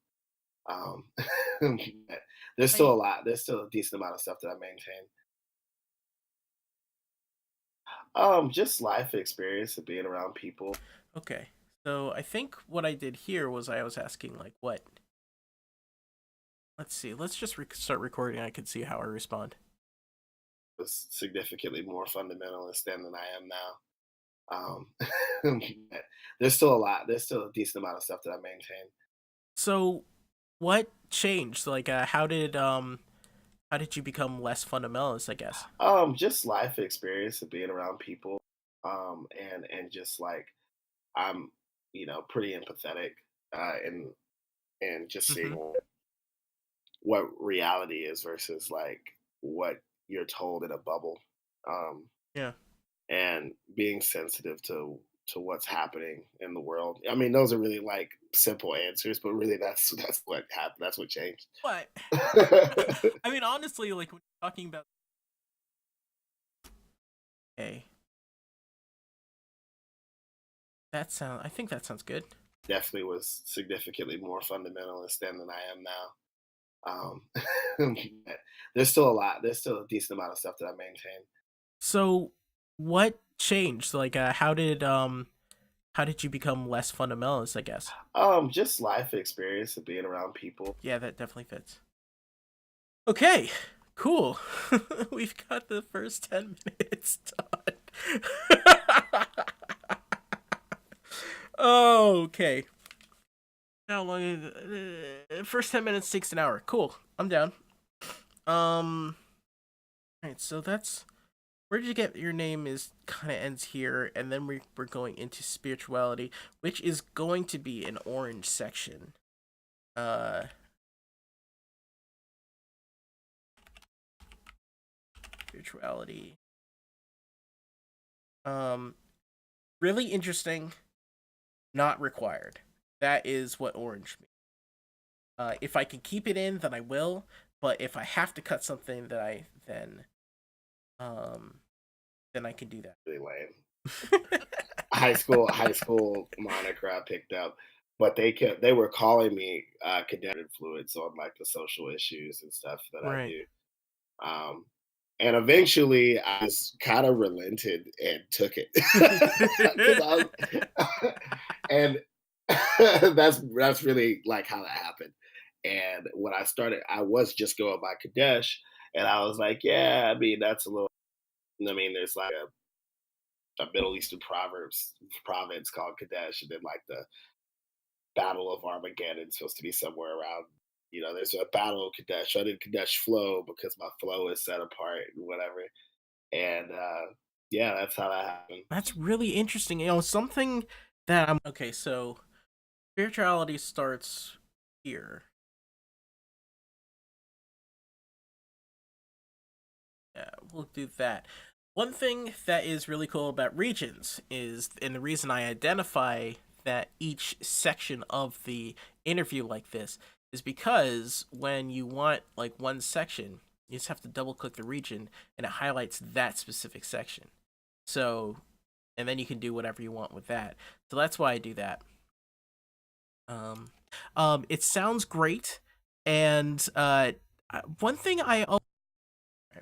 There's still a I lot. There's still a decent amount of stuff that I maintain. Just life experience of being around people okay. So I think what I did here was I was asking like what. Let's see. Let's just start recording. I can see how I respond. was significantly more fundamentalist then than I am now. There's still a lot. There's still a decent amount of stuff that I maintain. So what changed? Like how did you become less fundamentalist, I guess? Just life experience of being around people, and just like I'm, pretty empathetic, and just seeing Mhm. what reality is versus like what you're told in a bubble, um, Yeah. and being sensitive to what's happening in the world. I mean, those are really like simple answers, but really that's what happened. That's what changed. What? I mean, honestly, like when you're talking about okay, I think that sounds good. Definitely was significantly more fundamentalist then than I am now. There's still a lot. There's still a decent amount of stuff that I maintain. So, what changed? Like, how did you become less fundamentalist? I guess. Just life experience of being around people. Yeah, that definitely fits. Okay, cool. We've got the first 10 minutes done. Okay. How long? First 10 minutes takes an hour. Cool. I'm down. All right. So that's where did you get your name is kind of ends here, and then we're going into spirituality, which is going to be an orange section. Uh, spirituality. Um, really interesting. Not required. That is what orange means. If I can keep it in, then I will. But if I have to cut something, um, then I can do Really lame. that. High school moniker I picked up, but they were calling me cadet influence on like the social issues and stuff that I Right. do. Um, and eventually, I just kind of relented and took it because I was, and that's really like how that happened. And when I started, I was just going by Kadesh, and I was like, yeah, I mean, that's a little. I mean, there's like a Middle Eastern province called Kadesh, and then like the Battle of Armageddon supposed to be somewhere around. There's a Battle of Kadesh. So I did Kadesh flow because my flow is set apart and whatever. And yeah, that's how that happened. That's really interesting. Something that I'm okay. So spirituality starts here. Yeah, we'll do that. One thing that is really cool about regions is, and the reason I identify that each section of the interview like this is because when you want like one section, you just have to double click the region and it highlights that specific section. So, and then you can do whatever you want with that. So that's why I do that. Um, it sounds great, and one thing right,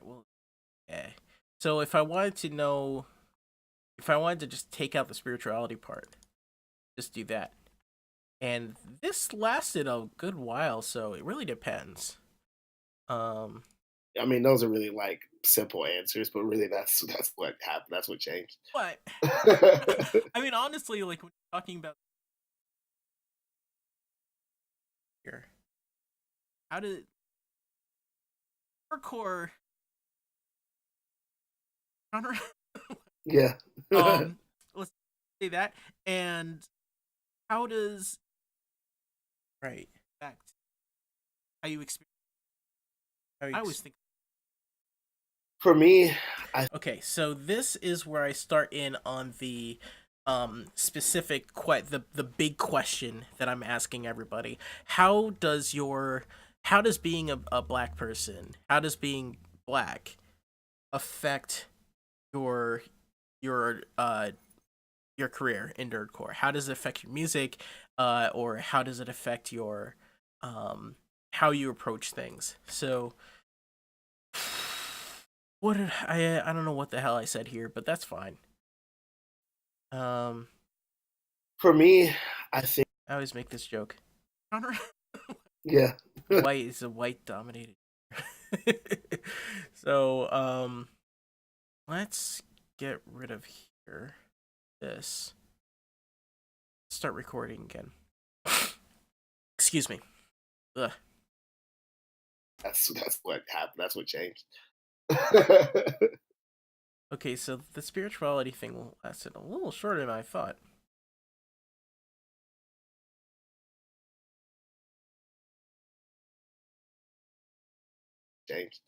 well, yeah. So if I wanted to just take out the spirituality part, just do that. And this lasted a good while, so it really depends. Um, I mean, those are really like simple answers, but really that's what happened. That's what changed. but I mean, honestly, like when you're talking about here, how did hardcore counter? Yeah. Let's say that. And how does right affect how you experience? I always think. For me, I Okay, so this is where I start in on the specific the big question that I'm asking everybody. How does being a black person, how does being black affect your your uh your career in nerdcore? How does it affect your music, or how does it affect your how you approach things? So what did I don't know what the hell I said here, but that's fine. Um, for me, I think I always make this joke. Genre yeah. white is a white dominated. So let's get rid of here. This start recording again. Excuse me. Ugh. That's what happened. That's what changed. Okay, so the spirituality thing lasted a little shorter than I thought. Changed.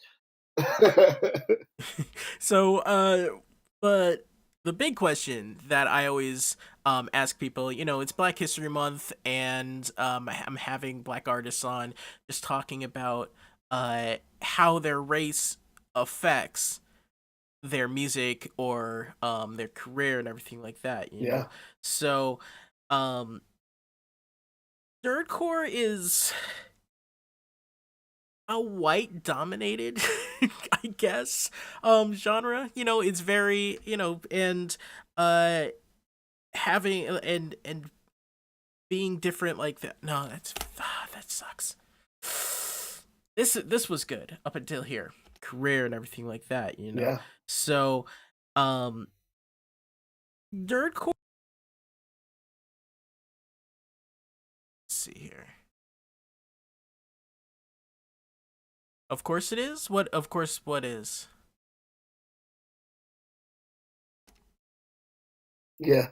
So, but the big question that I always ask people, it's Black History Month, and I'm having black artists on, just talking about how their race affects their music or their career and everything like that, you Yeah. know. So um nerdcore is a white dominated I guess genre. You know, it's very, you know, and uh having and being different like that. No, that sucks. This was good up until here. Career and everything like that, you know. Yeah. So um nerdcore, let's see here. Of course it is. What of course what is? Yeah.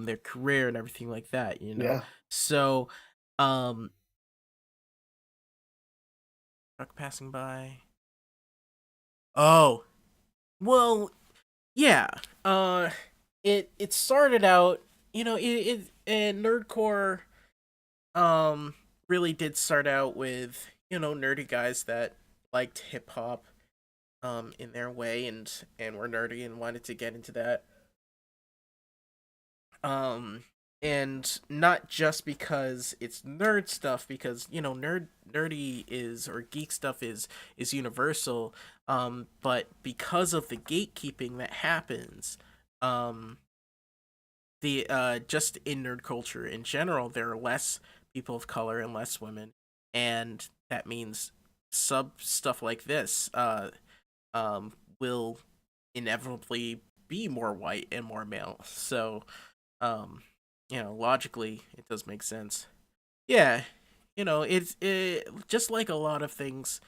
Their career and everything like that, you know. Yeah. So um truck passing by. Oh, well, yeah. Uh it started out, you know, it and nerdcore really did start out with, you know, nerdy guys that liked hip hop in their way and were nerdy and wanted to get into that. Um and not just because it's nerd stuff, because you know nerdy is, or geek stuff is universal, but because of the gatekeeping that happens, um the just in nerd culture in general, there are less people of color and less women, and that means sub stuff like this will inevitably be more white and more male. So um you know, logically it does make sense. Yeah, you know, it just like a lot of things,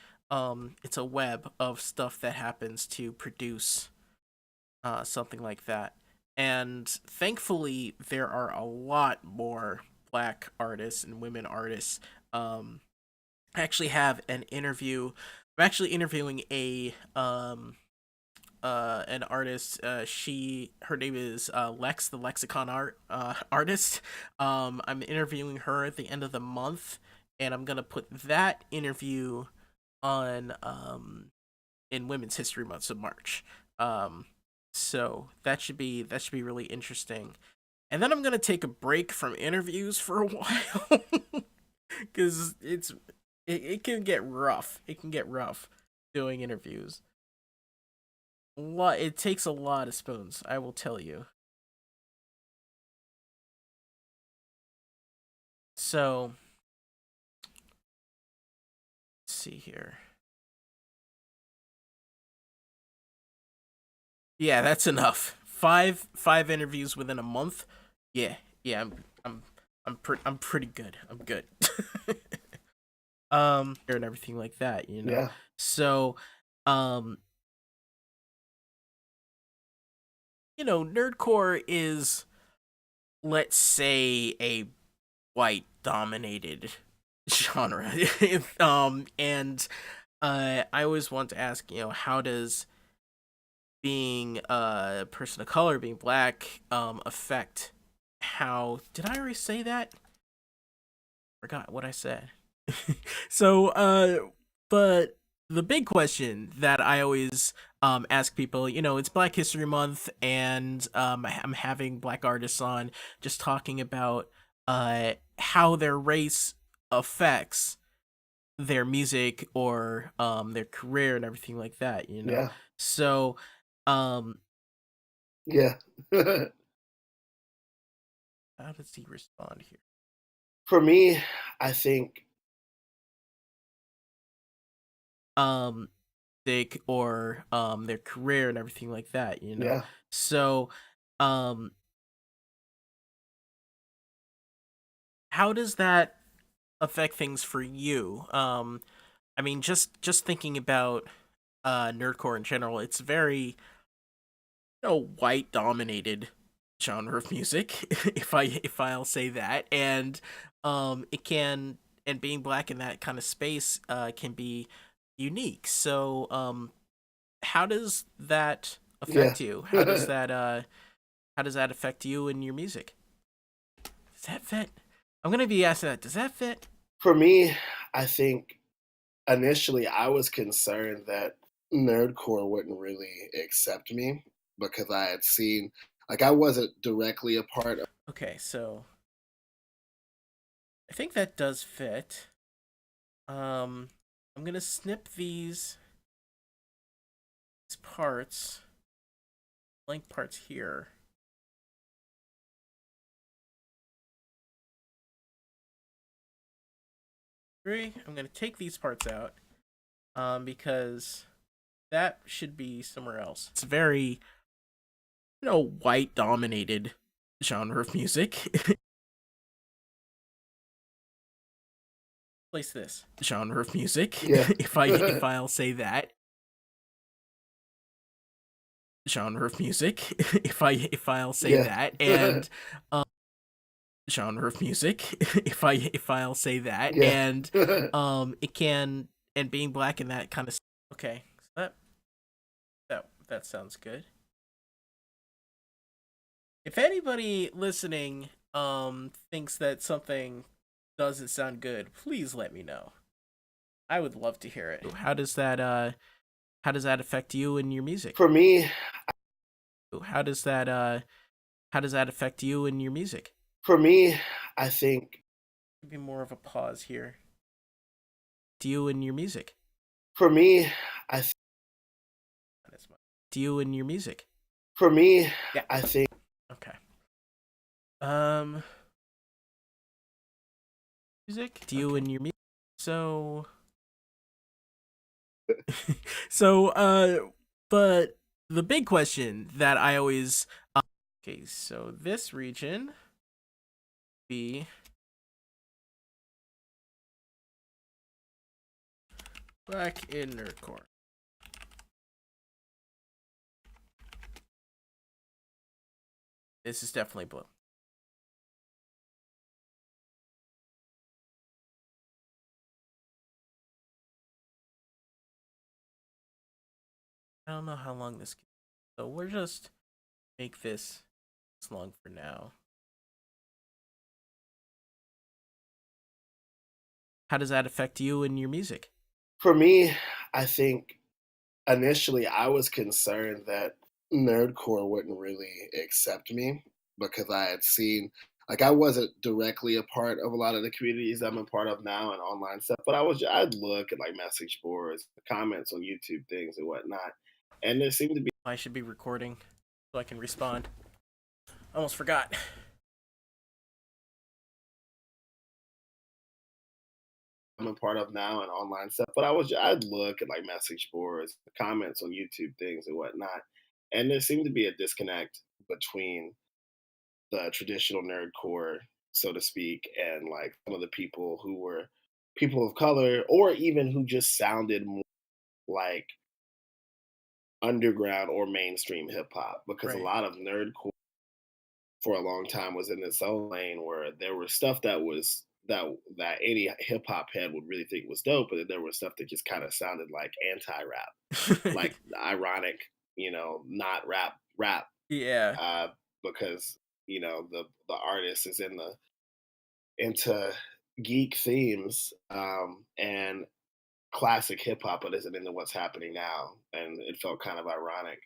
it's a web of stuff that happens to produce something like that. And thankfully, there are a lot more black artists and women artists. I actually have an interview. I'm actually interviewing a an artist. Her name is Lex, the Lexicon artist. I'm interviewing her at the end of the month, and I'm gonna put that interview on in Women's History Month of March. Um, so that should be really interesting. And then I'm gonna take a break from interviews for a while because it can get rough. It can get rough doing interviews. It takes a lot of spoons, I will tell you. So let's see here. Yeah, that's enough. Five interviews within a month. Yeah, yeah, I'm pretty good. I'm good. And everything like that, you know. Yeah. So, um, you know, nerdcore is, let's say, a white dominated genre. And I always want to ask, you know, how does being a person of color, being black, affect how, did I already say that? Forgot what I said. So but the big question that I always ask people, you know, it's Black History Month, and I'm having black artists on, just talking about how their race affects their music or their career and everything like that, you know. Yeah. So um Yeah. how does he respond here? For me, I think Um or their career and everything like that, you know. yeah. So um how does that affect things for you? I mean, just thinking about nerdcore in general, it's very, you know, white dominated genre of music, if I'll say that. And it can, and being black in that kind of space can be unique. So how does that Yeah. affect you? How does that affect you and your music? Does that fit? I'm gonna be asking that. Does that fit? For me, I think initially I was concerned that nerdcore wouldn't really accept me because I had seen like I wasn't directly a part of Okay, so I think that does fit. Um, I'm gonna snip these parts, blank parts here. Three. I'm gonna take these parts out, because that should be somewhere else. It's very, white dominated genre of music. Place this genre of music. yeah. if I'll say that genre of music, if I'll say yeah. that, and genre of music, if I'll say that, yeah. and it can, and being black and that kind of. Okay, so that sounds good. If anybody listening thinks that something doesn't sound good, please let me know. I would love to hear it. How does that affect you and your music? For me, How does that affect you and your music? for me, I think Maybe more of a pause here. Do you and your music? for me, I th- Not as much. Do you and your music? for me, Yeah. I think Okay. Um, music. Do you okay. and your music? So, so, but the big question that I always. Okay, so this region be black in nerdcore. This is definitely blue. I don't know how long this. So we're just make this long for now. How does that affect you and your music? For me, I think initially I was concerned that nerdcore wouldn't really accept me because I had seen like I wasn't directly a part of a lot of the communities I'm a part of now and online stuff, but I'd look at like message boards, comments on YouTube things and whatnot, and there seemed to be I should be recording so I can respond. Almost forgot. I'm a part of now and online stuff, but I'd look at like message boards, comments on YouTube things and whatnot, and there seemed to be a disconnect between the traditional nerdcore, so to speak, and like some of the people who were people of color, or even who just sounded more like underground or mainstream hip hop, because a Right. lot of nerdcore for a long time was in its own lane, where there was stuff that any hip hop head would really think was dope, but then there was stuff that just kind of sounded like anti rap, like ironic, not rap, Yeah. uh, because the artist is into geek themes and classic hip hop, but isn't into what's happening now, and it felt kind of ironic.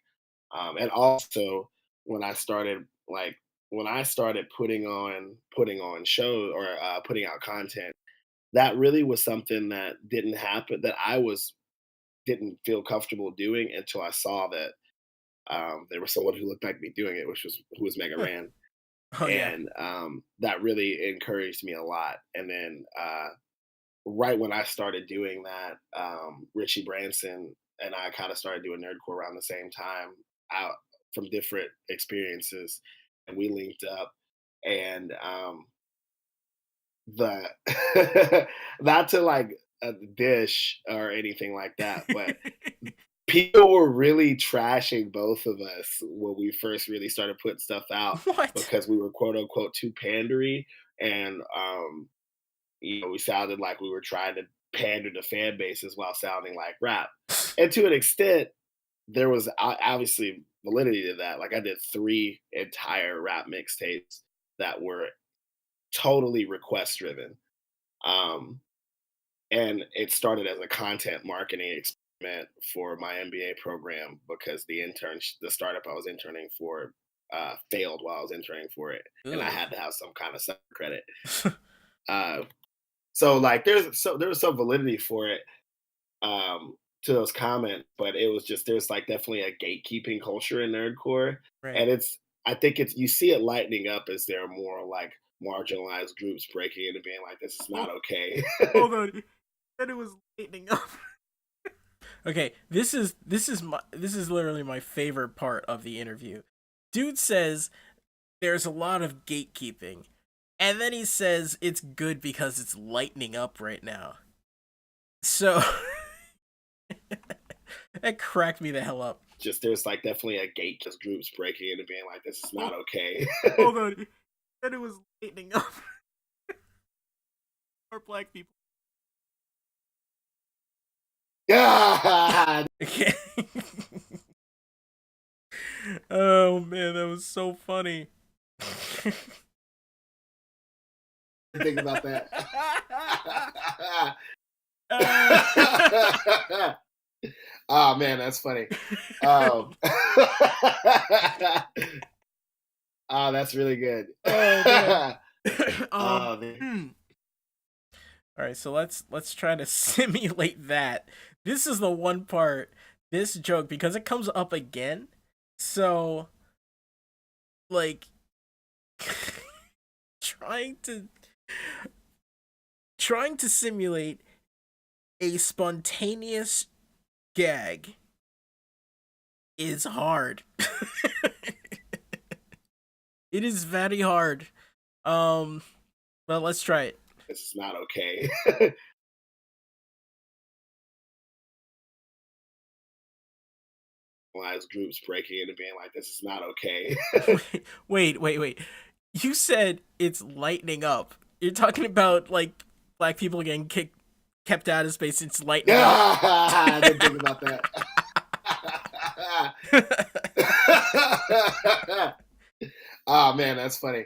And also, when I started when I started putting on shows or putting out content, that really was something that didn't happen that didn't feel comfortable doing until I saw that there was someone who looked like me doing it, which was who was Mega Ran, Oh yeah. and that really encouraged me a lot. And then right when I started doing that, Richie Branson and I kind of started doing nerdcore around the same time, out from different experiences, and we linked up. And the not to like a dish or anything like that, but people were really trashing both of us when we first really started putting stuff out What? because we were quote unquote too pandery, and we sounded like we were trying to pander to fan bases while sounding like rap. And to an extent, there was obviously validity to that. Like I did 3 entire rap mixtapes that were totally request driven. Um, and it started as a content marketing experiment for my MBA program because the startup I was interning for failed while I was interning for it, and I Ugh. had to have some kind of sub credit. Uh, so like there was some validity for it, to those comments, but it was just there's like definitely a gatekeeping culture in nerdcore, Right. and I think it's you see it lightening up as there are more like marginalized groups breaking into being like this is not Oh, okay. hold on. You said it was lightening up. Okay, this is literally my favorite part of the interview. Dude says there's a lot of gatekeeping, and then he says it's good because it's lightening up right now. So that cracked me the hell up. Just there's like definitely a groups breaking into being like this is not Oh, okay. hold on. You said it was lightening up for black people. God, Okay. Oh man, that was so funny. think about that. uh, Oh man, that's funny. Oh, that's really good. oh man. Oh, man. Hmm. All right, so let's try to simulate that. This is the one part, this joke, because it comes up again. So like trying to trying to simulate a spontaneous gag is hard. It is very hard. Um, but let's try it. This is not okay. Groups breaking into being like this is not okay. Wait. You said it's lightening up. You're talking about like black people getting kept out of space. It's lightening up. I didn't think about that. Oh man, that's funny.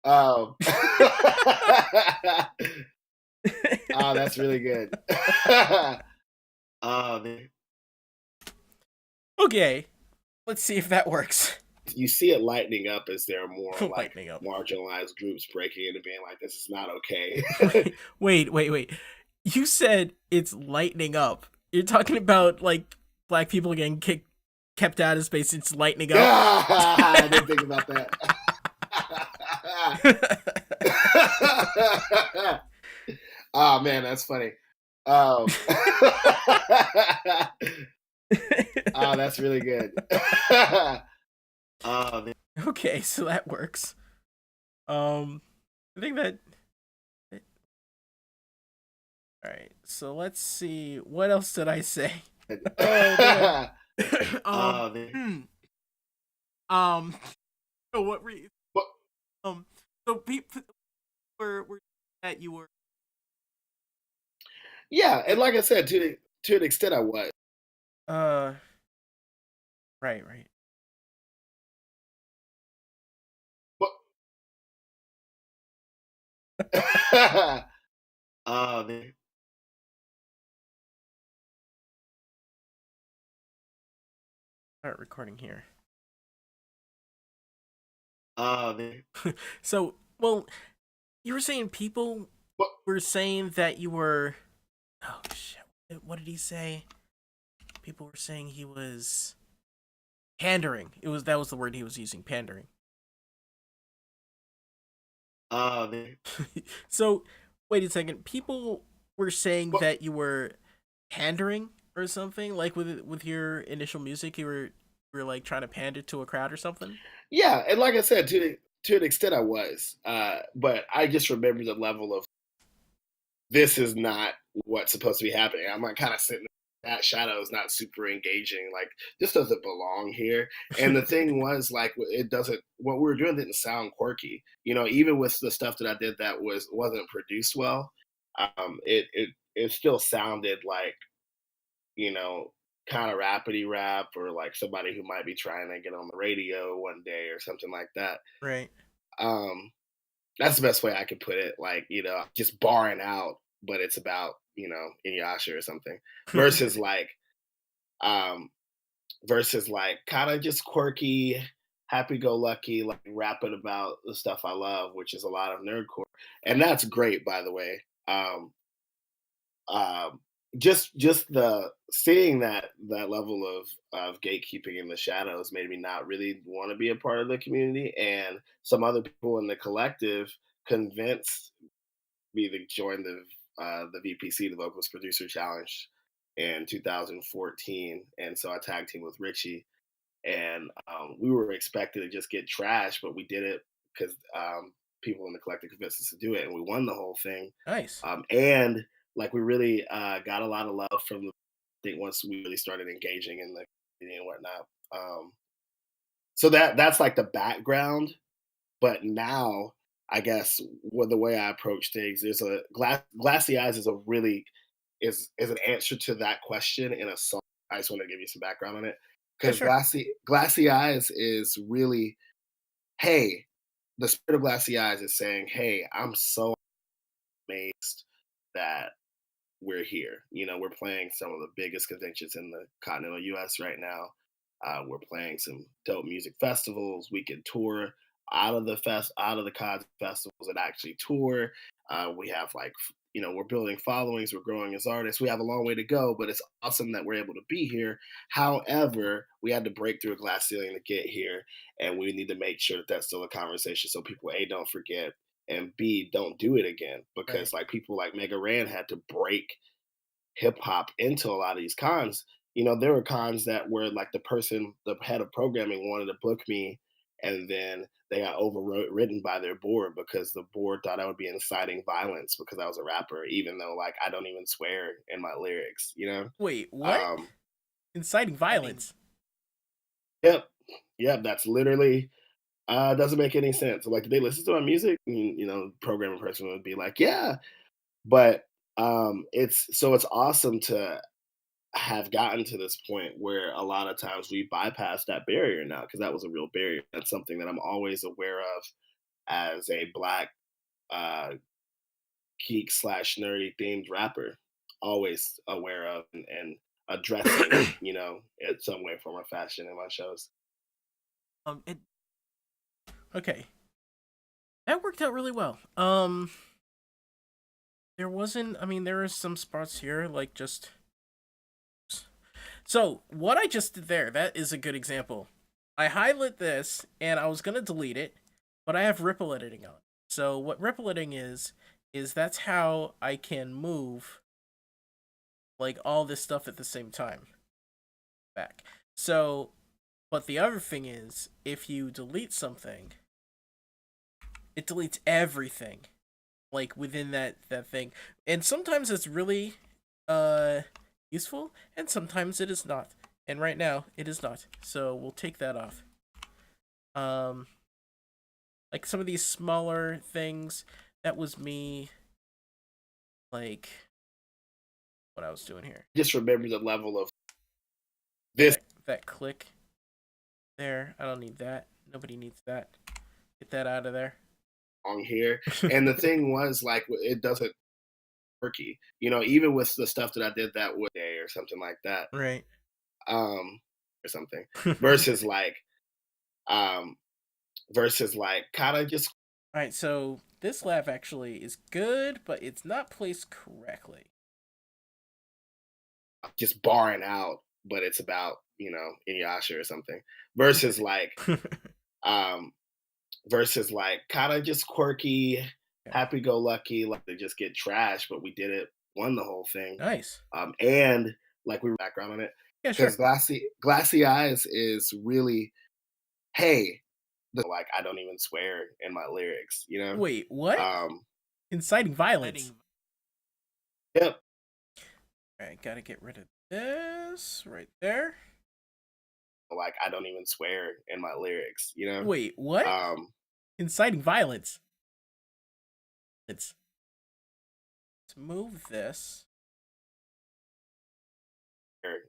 Oh, oh, that's really good. Oh, man. Okay, let's see if that works. You see it lightening up as there are more like Lightening up. marginalized groups breaking into being like this is not okay. Wait. You said it's lightening up. You're talking about like black people getting kept out of space. It's lightening up. I didn't think about that. Oh man, that's funny. Oh, oh, that's really good. Oh man. Okay, so that works. I think that. All right, so let's see. What else did I say? Oh man. Oh man. Um. So what were you? Well, Um. So people were that you were. yeah, and like I said, to an extent, I was. Uh. Right. Well, oh man. Start recording here. Oh man. So, well, you were saying people Well, were saying that you were. Oh shit! What did he say? People were saying he was pandering. That was the word he was using, pandering. oh man. So, wait a second. People were saying Well, that you were pandering or something, like with your initial music, you were like trying to pander to a crowd or something. yeah, and like I said, to an extent, I was. But I just remember the level of this is not what's supposed to be happening. I'm like kind of sitting in that shadow is not super engaging. Like this doesn't belong here. And the thing was like it doesn't what we were doing didn't sound quirky. You know, even with the stuff that I did that wasn't produced well, it still sounded like, you know, kind of rapidy rap or like somebody who might be trying to get on the radio one day or something like that. Right. Um, that's the best way I could put it. Like, you know, just barring out, but it's about, Inuyasha or something, versus like um kind of just quirky, happy-go-lucky, like rapping about the stuff I love, which is a lot of nerdcore, and that's great, by the way. Um, just the seeing that level of gatekeeping in the shadows made me not really want to be a part of the community, and some other people in the collective convinced me to join the VPC, the Vocals Producer Challenge, in 2014, and so I tag team with Richie, and we were expected to just get trashed, but we did it because people in the collective convinced us to do it, and we won the whole thing. Nice. And like we really got a lot of love from the I think once we really started engaging in the community and whatnot. So that's like the background. But now, I guess the way I approach things is a glassy eyes is a really is an answer to that question in a song. I just want to give you some background on it Yeah, because sure. glassy eyes is really, hey, the spirit of glassy eyes is saying, hey, I'm so amazed that we're here. We're playing some of the biggest conventions in the continental US right now. We're playing some dope music festivals. We can tour out of the COD festivals and actually tour. We have we're building followings, we're growing as artists. We have a long way to go, but it's awesome that we're able to be here. However, we had to break through a glass ceiling to get here, and we need to make sure that that's still a conversation so people A don't forget, and B don't do it again, Right. because like people like Mega Ran had to break hip hop into a lot of these cons. There were cons that were like the head of programming wanted to book me, and then they got overridden by their board because the board thought I would be inciting violence because I was a rapper, even though like I don't even swear in my lyrics. Wait, what? Um, Inciting violence. yep, yep, that's literally doesn't make any sense. Like, did they listen to my music? And, programming person would be like, yeah, but it's awesome to have gotten to this point where a lot of times we bypass that barrier now because that was a real barrier. That's something that I'm always aware of as a black uh, geek slash nerdy themed rapper. Always aware of and addressing, in some way, form, or fashion in my shows. It okay. That worked out really well. There wasn't. I mean, there were some spots here, like just. So what I just did there, that is a good example. I highlight this, and I was gonna delete it, but I have ripple editing on. So what ripple editing is that's how I can move like all this stuff at the same time back. So, but the other thing is, if you delete something, it deletes everything like within that thing, and sometimes it's really uh useful, and sometimes it is not. And right now it is not, so we'll take that off. um like some of these smaller things, that was me, like what I was doing here. Just remember the level of Yeah, this that click there, I don't need that. Nobody needs that. Get that out of there. song here. And the thing was, like, it doesn't quirky, even with the stuff that I did that one day or something like that. Right. um, or something, versus like um, kind of just Alright, so this laugh actually is good, but it's not placed correctly. barring out, but it's about Inuyasha or something, versus um, kind of just quirky, Okay. happy-go-lucky, like they just get trashed, but we did it, won the whole thing. Nice. And like we were background on it Yeah, because sure. glassy eyes is really, hey, like I don't even swear in my lyrics. Wait, what? Um, Inciting violence. yep. Alright, gotta get rid of this right there. Like I don't even swear in my lyrics. Wait, what? Um, Inciting violence. Let's move this.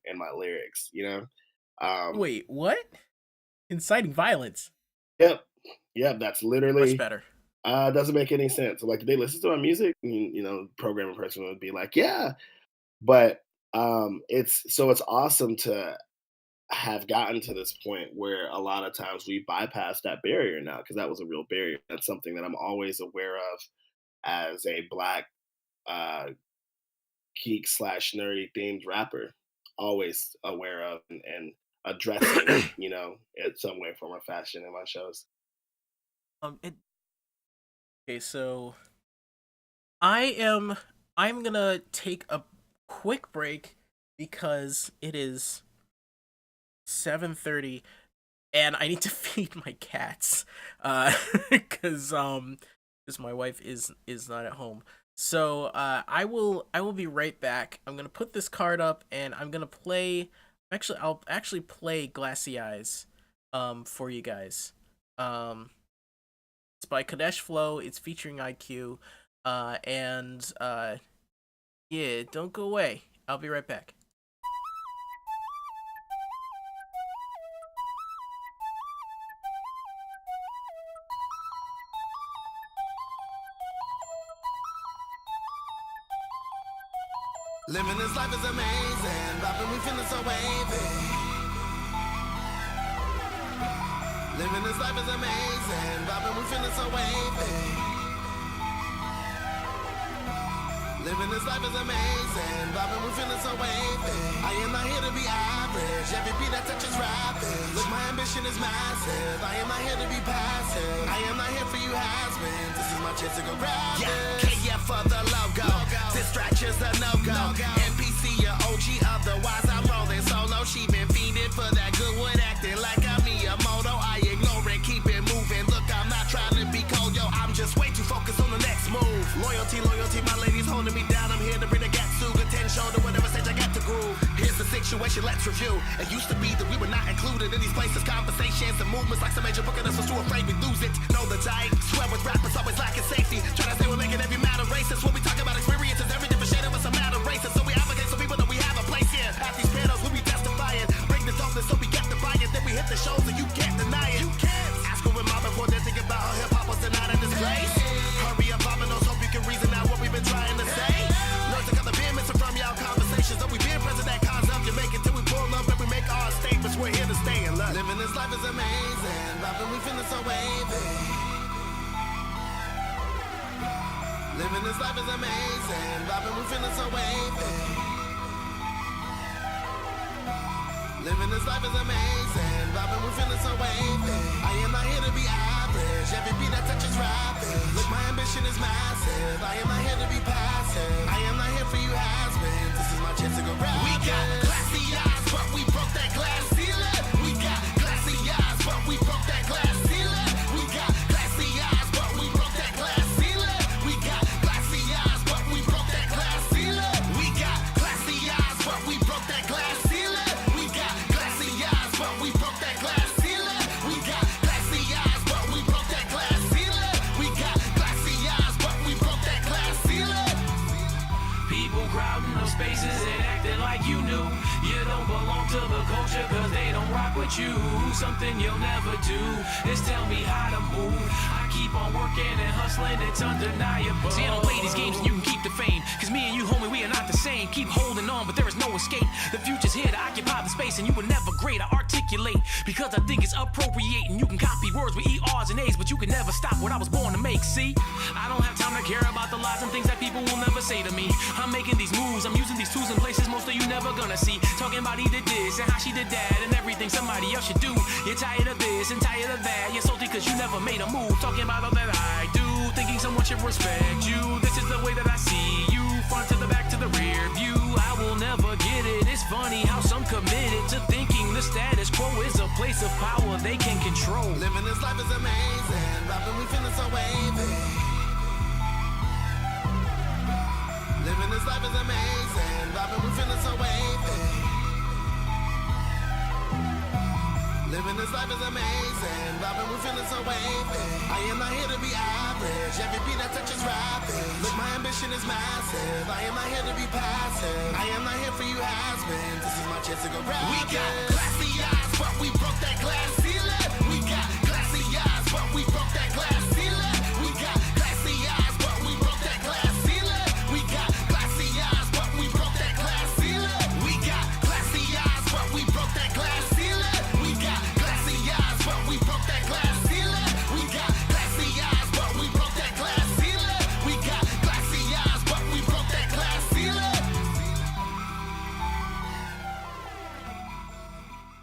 in my lyrics. Um, Wait, what? Inciting violence. yep, yep. That's Much literally better. Doesn't make any sense. Like, did they listen to my music? And, programming person would be like, yeah, but it's awesome to have gotten to this point where a lot of times we bypass that barrier now because that was a real barrier. That's something that I'm always aware of as a black uh, geek slash nerdy themed rapper, always aware of and addressing, in some way, form, or fashion in my shows. It Okay, so I am I'm gonna take a quick break because it is 7:30 and I need to feed my cats. Cuz because my wife is not at home. So, I will be right back. I'm going to put this card up and I'm going to play I'll actually play Glassy Eyes for you guys. Um it's by Kadesh Flow. It's featuring IQ. And yeah, don't go away. I'll be right back. Living this life is amazing, rapping we feeling so wavy. Living this life is amazing, rapping we feeling so wavy. Living this life is amazing, rapping we feeling so wavy. I am not here to be average, every beat I touch is rapid. Look, my ambition is massive, I am not here to be passive. I am not here for you has-beens, this is my chance to go grab it. Yeah, KF for the logo, distractions the no-go. NPC or OG, otherwise I'm rolling solo. She been fiending for that good wood, acting like I'm Miyamoto. I ignore it, keep it moving. Look, I'm not trying to be cold, yo, I'm just way too focused on the next move. Loyalty, my ladies holding me down. I'm here to bring the Gatsuga 10 shoulder, whatever stage I got to groove. Here's the situation, let's review. It used to be that we were not included in these places. Conversations and movements like some major booking us was too afraid we lose it. Know the type, swear with rappers always lacking safety. Try to say we're making every matter racist. When we talk about experiences, every different shade of us a matter racist. So we advocate so people that we have a place here. At these panels, we be testifying. Bring the dopeness so we get the buy-in. Then we hit the shows and you can't deny it. You can't. Ask who am I before they think about how hip-hop was denied in this place. Hurry up, Bobinos, hope you can reason out what we've been trying to say. Learn to cut the beer missing from y'all conversations. So we been present at cons up, you make it till we pull up and we make our statements. We're here to stay and learn. Living this life is amazing, rapping we feeling so wavy. Living this life is amazing, rapping we feeling so wavy. Living this life is amazing, rapping we feeling so wavy. I am not here to be average, every beat I touch is rapid. Look, my ambition is massive, I am not here to be passive. I am not here for you has-beens, this is my chance to go rap. We got classy eyes, but we broke that glass ceiling. We got classy eyes, but we broke that glass ceiling. We got classy eyes, but we broke that glass ceiling. We got classy eyes, but we broke that glass ceiling. We got classy eyes, but we broke that glass ceiling. We got classy eyes, but we broke that glass ceiling. We got classy eyes, but we broke that glass ceiling. We got classy eyes, but we broke that glass ceiling. People crowding those spaces and acting like you knew you don't belong to the culture cause they don't rock with you. Something you'll never do is tell me how to move. I keep on working and hustling, it's undeniable. See, I don't play these games and you can keep the fame, cause me and you, homie, we are not the same. Keep holding on, but there is no escape. The future's here to occupy the space and you were never great. I articulate because I think it's appropriating. You can copy words with ERs and A's, but you can never stop what I was born to make. See, I don't have time to care about the lies and things that people will never say to me. I'm making these moves, I'm using these tools in places most of you never gonna see. Talking about he did this and how she did that and everything somebody else should do. You're tired of this and tired of that. You're salty cause you never made a move. Talking about all that I do, thinking someone should respect you. This is the way that I see you, front to the back to the rear view. I will never get it. It's funny how some committed to thinking the status quo is a place of power they can control. Living this life is amazing, rapping we feeling so wavy. Living this life is amazing, rapping we feeling so wavy. Living this life is amazing, rapping we feeling so wavy. I am not here to be average, every beat I touch is rapid. Look, my ambition is massive, I am not here to be passive. I am not here for you has-beens, this is my chance to go rap. We got classy eyes, but we broke that glass ceiling. We got classy eyes, but we broke that glass ceiling. We got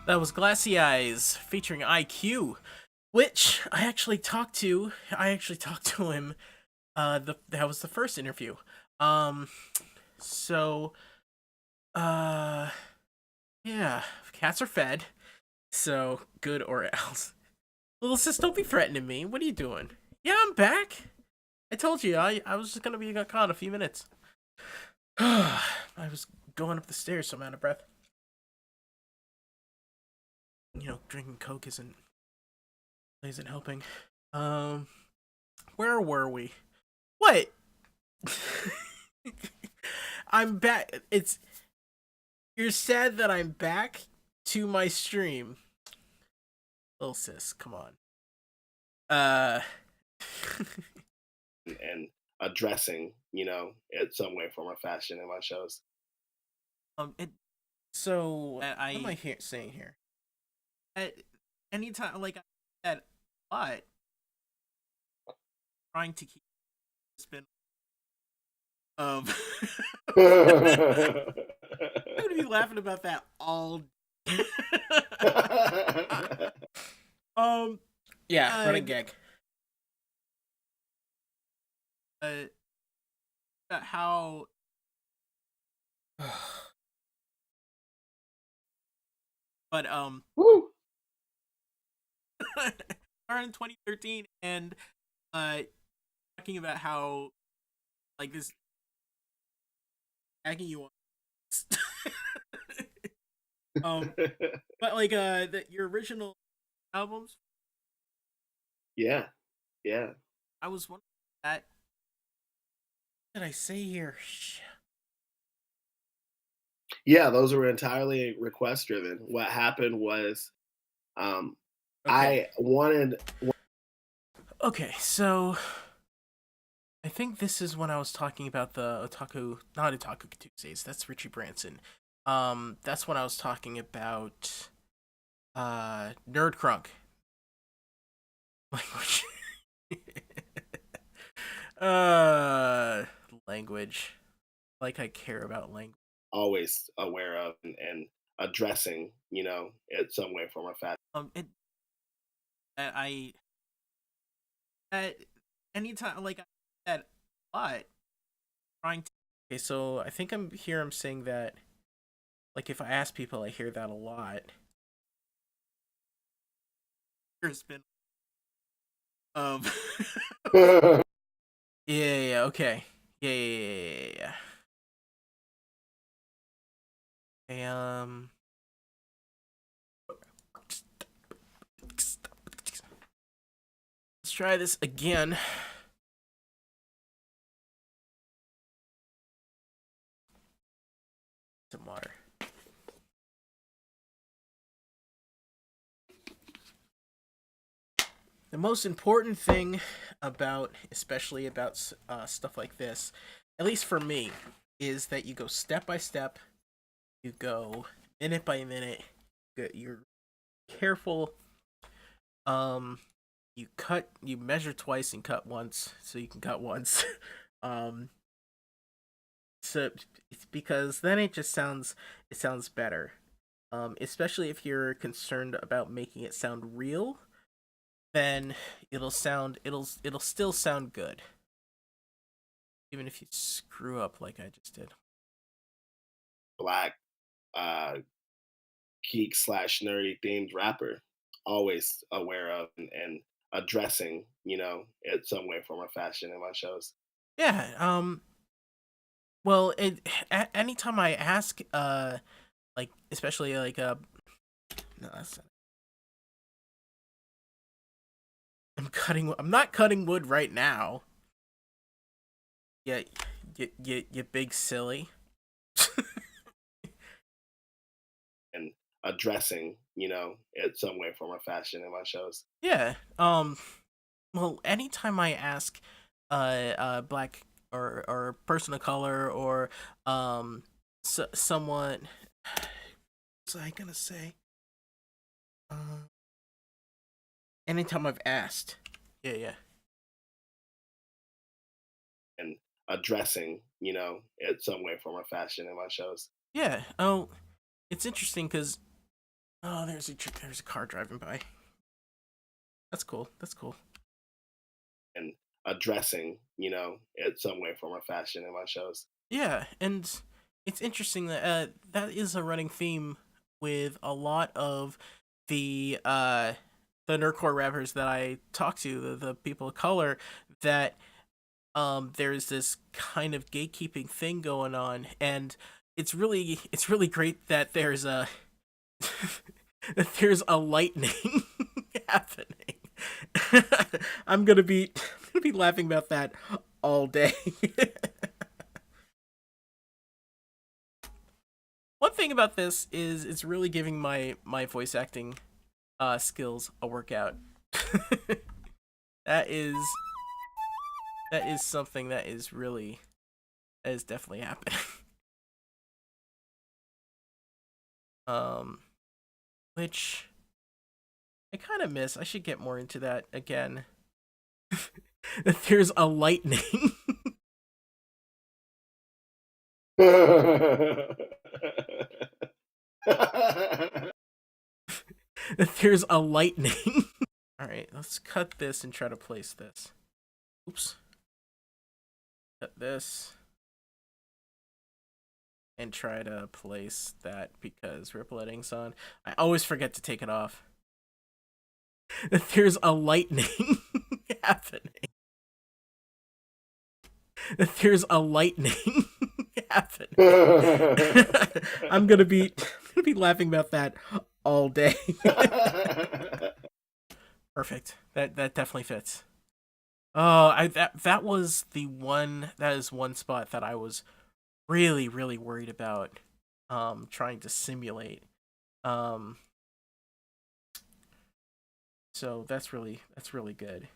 That was Glassy Eyes featuring IQ, which I actually talked to. I actually talked to him. That was the first interview. Um, so uh, yeah, cats are fed. So good or else. Little sis, don't be threatening me. What are you doing? Yeah, I'm back. I told you I was just gonna be gone in a few minutes. I was going up the stairs, so I'm out of breath. Drinking Coke isn't helping. Um, where were we? What? I'm back. You're sad that I'm back to my stream. Little sis, come on. Uh, and addressing, in some way, form, or fashion in my shows. What am I saying here? At anytime, like I said, but trying to keep spin. I'm gonna be laughing about that all. Yeah, running gag. How. But Woo! are in 2013 and talking about how like this tagging you on but like your original albums. Yeah. I was wondering that. What did I say here? Yeah, those were entirely request driven. What happened was Okay. I wanted. Okay, so I think this is when I was talking about the not Otaku Tuesdays. That's Richie Branson. That's when I was talking about Nerd Crunk language. Language. Like I care about language. Always aware of and addressing, in some way, form, or fashion. I at anytime, like I said, but trying to. Okay, so I think I'm saying that, like if I ask people, I hear that a lot. There's been yeah, okay, yeah. Okay, let's try this again. Some water. The most important thing especially about stuff like this, at least for me, is that you go step by step, you go minute by minute, you're careful. You measure twice and cut once, so you can cut once. So it's because then it sounds better. Especially if you're concerned about making it sound real, then it'll still sound good. Even if you screw up like I just did. Black, geek / nerdy themed rapper. Always aware of and addressing, in some way, form, or fashion in my shows. Yeah. Well, anytime I ask, like especially like no, that's I'm not cutting wood right now. Yeah, you big silly. And addressing, in some way, form, or fashion in my shows. Yeah. Well, anytime I ask, black or person of color or someone, what's I gonna say? Anytime I've asked, yeah. And addressing, in some way, form, or fashion in my shows. Yeah. Oh, it's interesting because Oh, there's a car driving by. That's cool. That's cool. and addressing, in some way, form, or fashion in my shows. Yeah, and it's interesting that that is a running theme with a lot of the nerdcore rappers that I talk to, the people of color, that there's this kind of gatekeeping thing going on, and it's really great that there's a that there's a lightning happening. I'm gonna be laughing about that all day. One thing about this is it's really giving my voice acting skills a workout. that is that is something that is definitely happening. Um, which I kind of miss. I should get more into that again. There's a lightning. There's a lightning. All right, let's cut this and try to place this. Oops. Cut this and try to place that because ripple editing's on. I always forget to take it off. There's a lightning happening. There's a lightning happening. I'm gonna be laughing about that all day. Perfect. That definitely fits. Oh, that was the one. That is one spot that I was really worried about trying to simulate. Um so that's really good.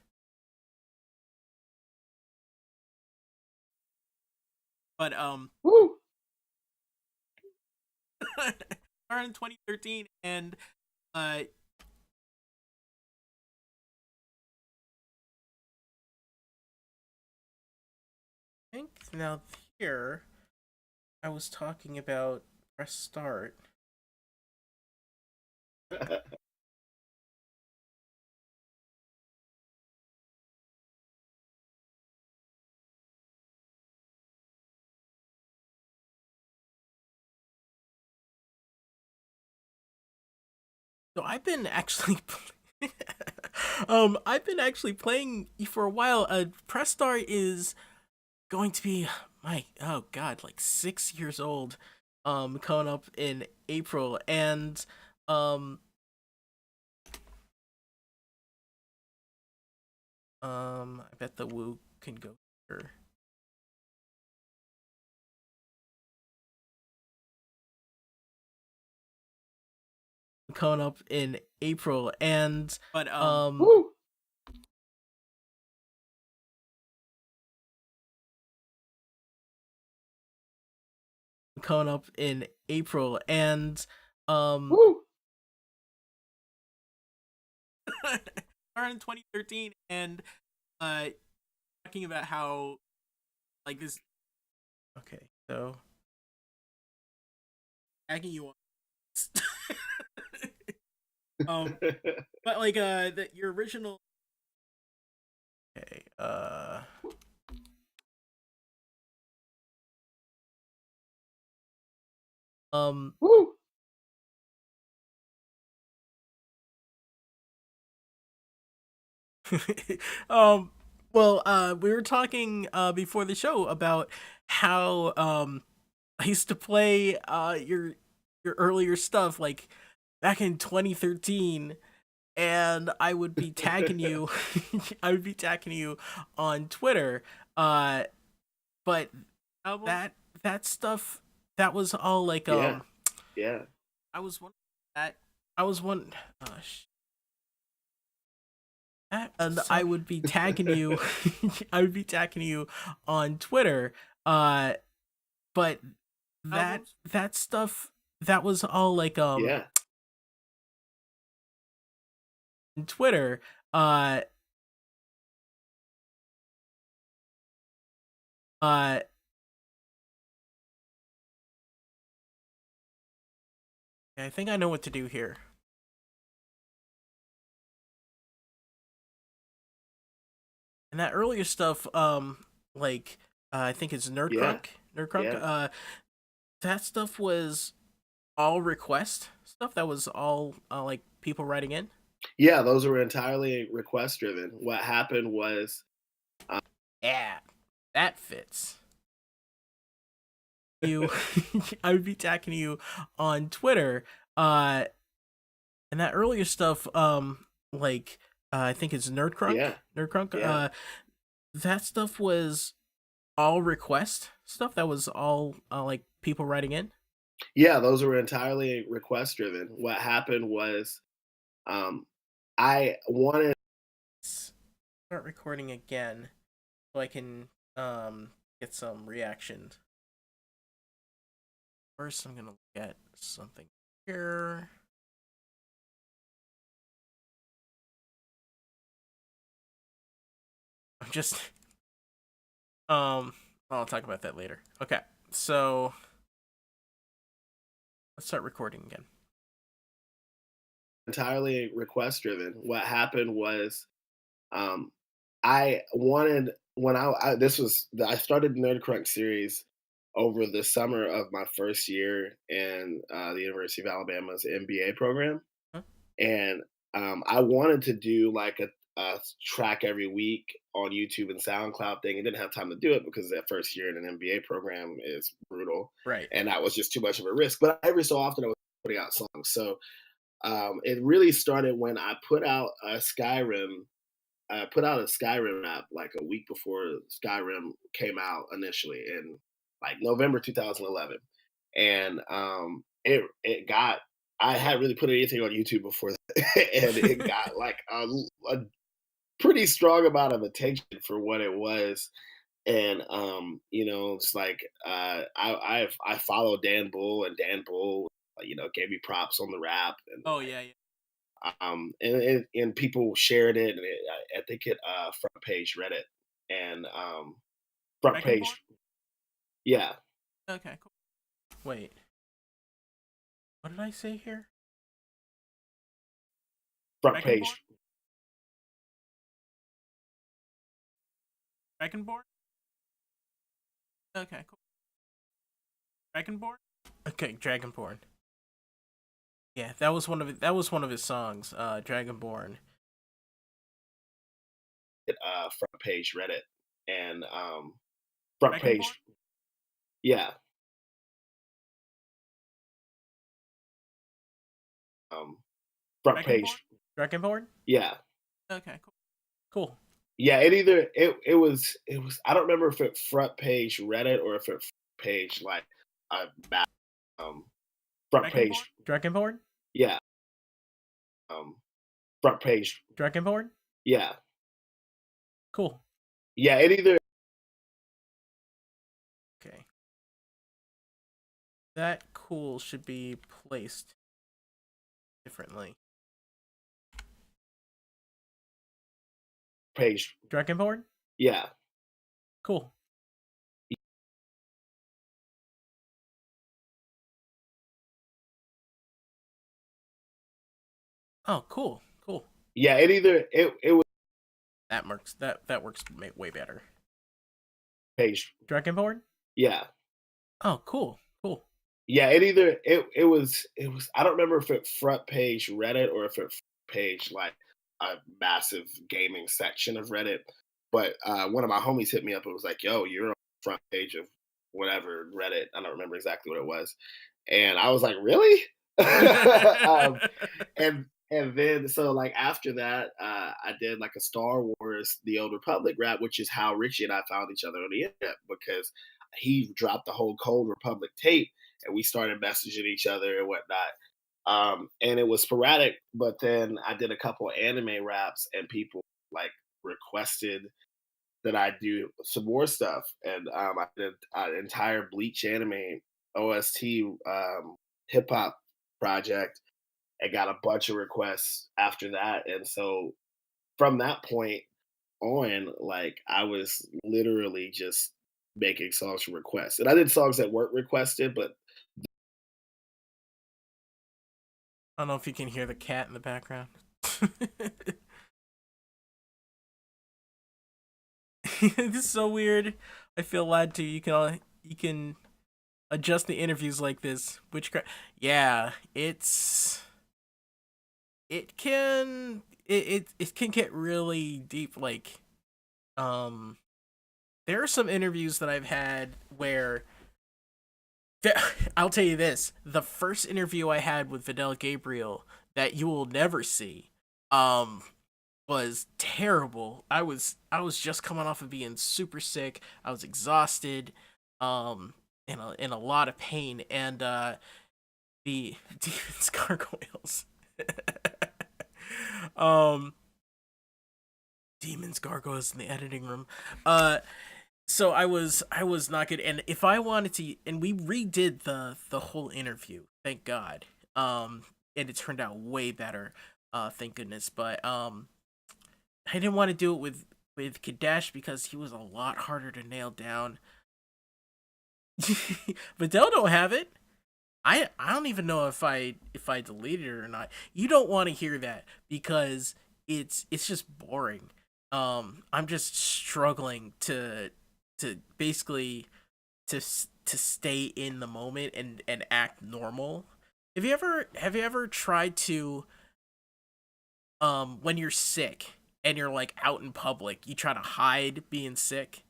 But Woo! started in 2013 and I think now here I was talking about press start. So I've been actually I've been actually playing for a while. Press Start is going to be my oh god, like 6 years old. Coming up in April, and um I bet the Woo can go here. Coming up in April, and but Woo! coming up in April, and Woo! started in 2013, and uh, talking about how like this. Okay, so tagging you on. um, but like your original. Okay, Woo! um well we were talking before the show about how I used to play your earlier stuff like back in 2013, and I would be tagging you I would be tagging you on Twitter, uh but that stuff, that was all like Yeah. Yeah. I was one that I was one and I would be tagging you I would be tagging you on Twitter, uh but that stuff, that was all like Yeah. Twitter, uh uh I think I know what to do here. And that earlier stuff, like I think it's Yeah, Nerdcrunk. yeah, That stuff was all request stuff. That was all like people writing in. yeah. Those were entirely request driven. What happened was, Yeah, that fits. You, I would be attacking you on Twitter. Uh, and that earlier stuff, like I think it's yeah, Nerdcrunk. yeah, That stuff was all request stuff. That was all like people writing in. yeah. Those were entirely request driven. What happened was, um, I wanted Start recording again so I can get some reaction. First, I'm gonna look at something here. I'm just I'll talk about that later. Okay, so let's start recording again. entirely request driven. What happened was, um, I wanted when I started the Nerd Crunk series over the summer of my first year in the University of Alabama's MBA program, Huh? and I wanted to do like a track every week on YouTube and SoundCloud thing. I didn't have time to do it because that first year in an MBA program is brutal, Right. and that was just too much of a risk. But every so often I was putting out songs, so it really started when I put out a Skyrim. I put out a Skyrim app like a week before Skyrim came out initially in like November 2011, and it got. I hadn't really put anything on YouTube before that, and it got like a pretty strong amount of attention for what it was. And it's like I follow Dan Bull, and Dan Bull, gave me props on the rap, and Oh yeah, yeah. and people shared it, and I think it front page Reddit and front Dragon Board. page, yeah, Okay, cool. Wait, what did I say here? front Dragon Board. page, Dragon Board. Okay, cool. Dragonborn? Okay, Dragonborn. Yeah, that was one of his songs, Dragonborn. front page Reddit and front Dragonborn? page, yeah, um, front Dragonborn? page, Dragonborn? yeah. Okay, cool. Cool. Yeah, it was I don't remember if it front page Reddit or if it front page like a map, um front Dragonborn? page, Dragonborn? yeah, um front page, Dragonborn? yeah. Cool. Yeah, it either Okay. That cool should be placed differently. page, Dragonborn? yeah. Cool. Oh, cool. Cool. Yeah, it was That works way better. page, Dragonborn? yeah. Oh, cool. Cool. Yeah, it was I don't remember if it front page Reddit or if it front page like a massive gaming section of Reddit. But one of my homies hit me up and was like, "Yo, you're on the front page of whatever Reddit." I don't remember exactly what it was, and I was like, "Really?" um, and then so like after that, I did like a Star Wars The Old Republic rap, which is how Richie and I found each other on the internet because he dropped the whole Cold Republic tape, and we started messaging each other and whatnot. And it was sporadic, but then I did a couple anime raps, and people like requested that I do some more stuff, and I did an entire Bleach anime OST hip hop project. I got a bunch of requests after that, and so from that point on, like I was literally just making songs for requests, and I did songs that weren't requested, but I don't know if you can hear the cat in the background. This is so weird. I feel lied to. You can adjust the interviews like this. Witchcraft. Yeah, it can get really deep. Like um, there are some interviews that I've had where I'll tell you this: the first interview I had with Vidal Gabriel that you will never see, um, was terrible. I was just coming off of being super sick. I was exhausted, in a lot of pain, and the demons gargoyles, um, demons gargoyles in the editing room. So I was not good, and if I wanted to, and we redid the whole interview, thank God, and it turned out way better, thank goodness. But I didn't want to do it with Kadesh because he was a lot harder to nail down. But Dell don't have it. I don't even know if I deleted it or not. You don't want to hear that because it's just boring. I'm just struggling to basically to stay in the moment and act normal. Have you ever tried to when you're sick and you're like out in public, you try to hide being sick?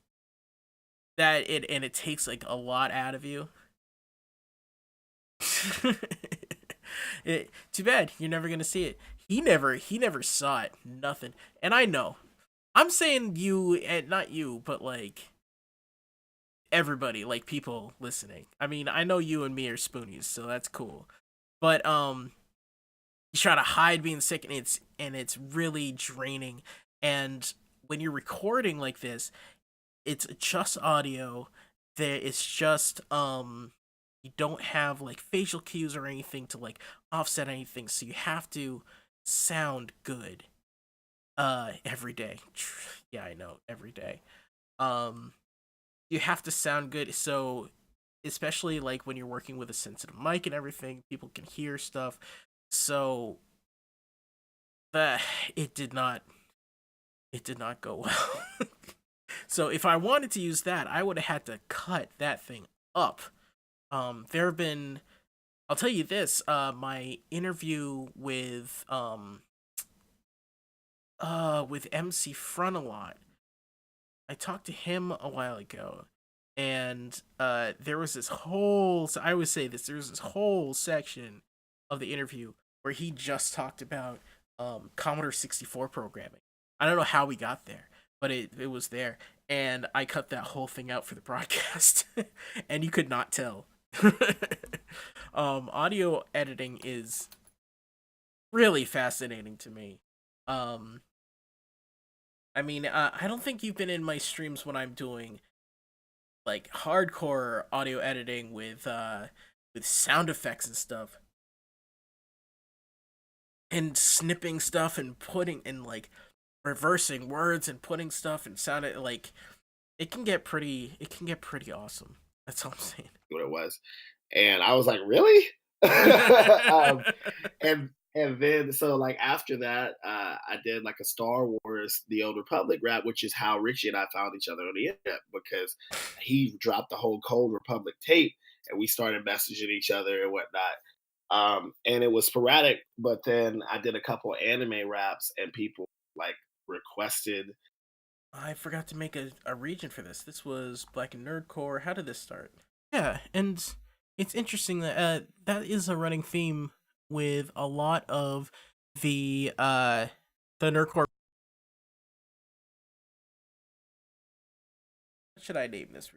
That it and it takes like a lot out of you. Too bad you're never gonna see it. He never saw it. Nothing. And I know. I'm saying you and not you, but like everybody, like people listening. I mean, I know you and me are spoonies, so that's cool. But you try to hide being sick, and it's really draining. And when you're recording like this, it's just audio. There it's just you don't have like facial cues or anything to like offset anything, so you have to sound good every day. Yeah, I know, every day. Um you have to sound good, so especially like when you're working with a sensitive mic and everything, people can hear stuff. So uh, it did not it did not go well. So if I wanted to use that, I would have had to cut that thing up. There have been, I'll tell you this, my interview with MC Frontalot, I talked to him a while ago, and there was this whole, so I always say this, there was this whole section of the interview where he just talked about Commodore 64 programming. I don't know how we got there, but it was there, and I cut that whole thing out for the broadcast, and you could not tell. Audio editing is really fascinating to me. Um, I mean, I don't think you've been in my streams when I'm doing like hardcore audio editing with sound effects and stuff, and snipping stuff and putting and like reversing words and putting stuff and sound it like it can get pretty awesome. That's all I'm saying. What it was, and I was like, really? um, and then so like after that, I did like a Star Wars The Old Republic rap, which is how Richie and I found each other on the internet because he dropped the whole Cold Republic tape, and we started messaging each other and whatnot. And it was sporadic, but then I did a couple anime raps, and people like requested. I forgot to make a region for this. This was Black and Nerdcore. How did this start? Yeah, and it's interesting that that is a running theme with a lot of the Nerdcore. What should I name this?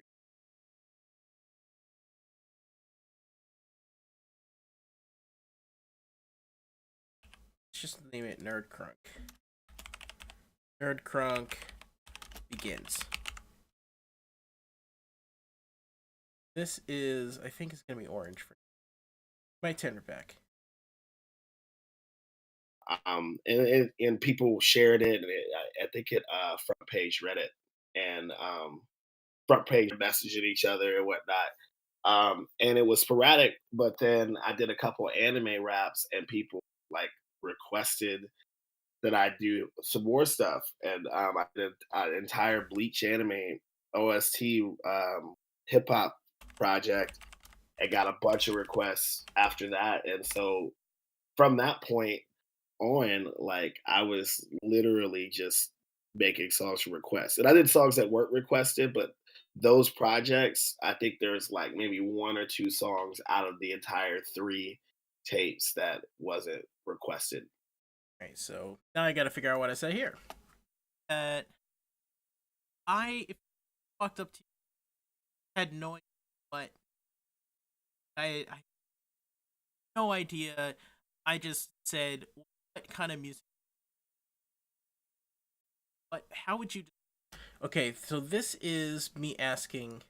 Let's just name it Nerd Crunk. Nerd Crunk begins. This is, I think it's gonna be orange for my turn it back. And people shared it, and I think it front page Reddit and front page messaging each other and whatnot. And it was sporadic, but then I did a couple anime raps, and people like requested that I do some more stuff, and I did an entire Bleach anime OST hip hop project. I got a bunch of requests after that, and so from that point on, like I was literally just making songs for requests, and I did songs that weren't requested, but those projects, I think there's like maybe one or two songs out of the entire three tapes that wasn't requested. Right, so now I gotta figure out what I say here. Uh, if I walked up to you, had no idea what I no idea. I just said, "What kind of music? What? How would you?" Okay, so this is me asking,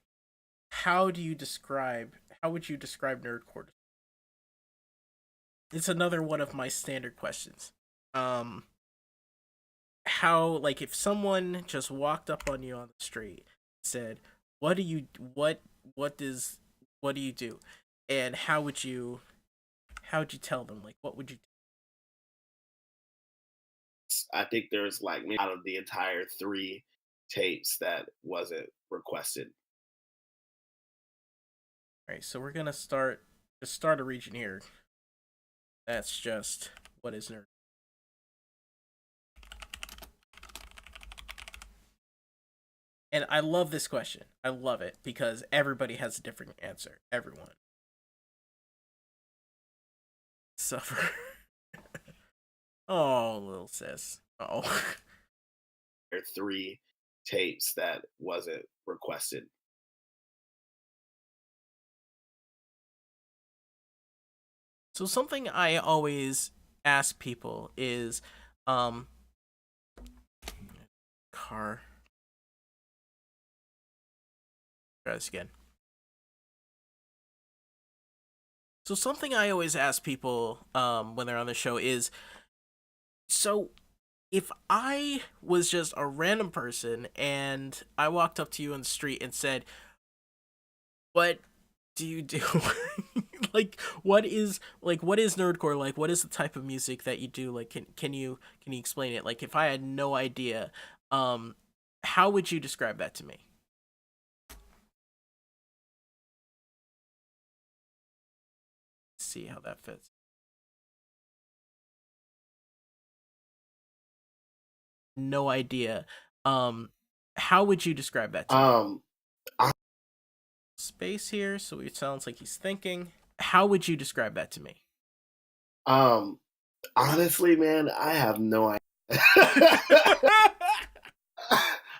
how do you describe? How would you describe nerdcore? It's another one of my standard questions. Um, how like if someone just walked up on you on the street, said, "What do you what does what do you do?" and how would you tell them? Like, what would you? I think there's like maybe out of the entire three tapes that wasn't requested. All right, so we're gonna start a region here. That's just what is nerd. And I love this question. I love it because everybody has a different answer. Everyone. Suffer. Oh, little sis. Oh. There are three tapes that wasn't requested. So something I always ask people is, um, car. Try this again. So something I always ask people, when they're on the show is, so if I was just a random person and I walked up to you on the street and said, "What do you do?" What is nerdcore? Like, what is the type of music that you do? Like, can you explain it? Like, if I had no idea, um, how would you describe that to me? See how that fits. No idea. Um, how would you describe that to me? Um, I, Space here, so it sounds like he's thinking. How would you describe that to me? um, honestly, man, I have no idea.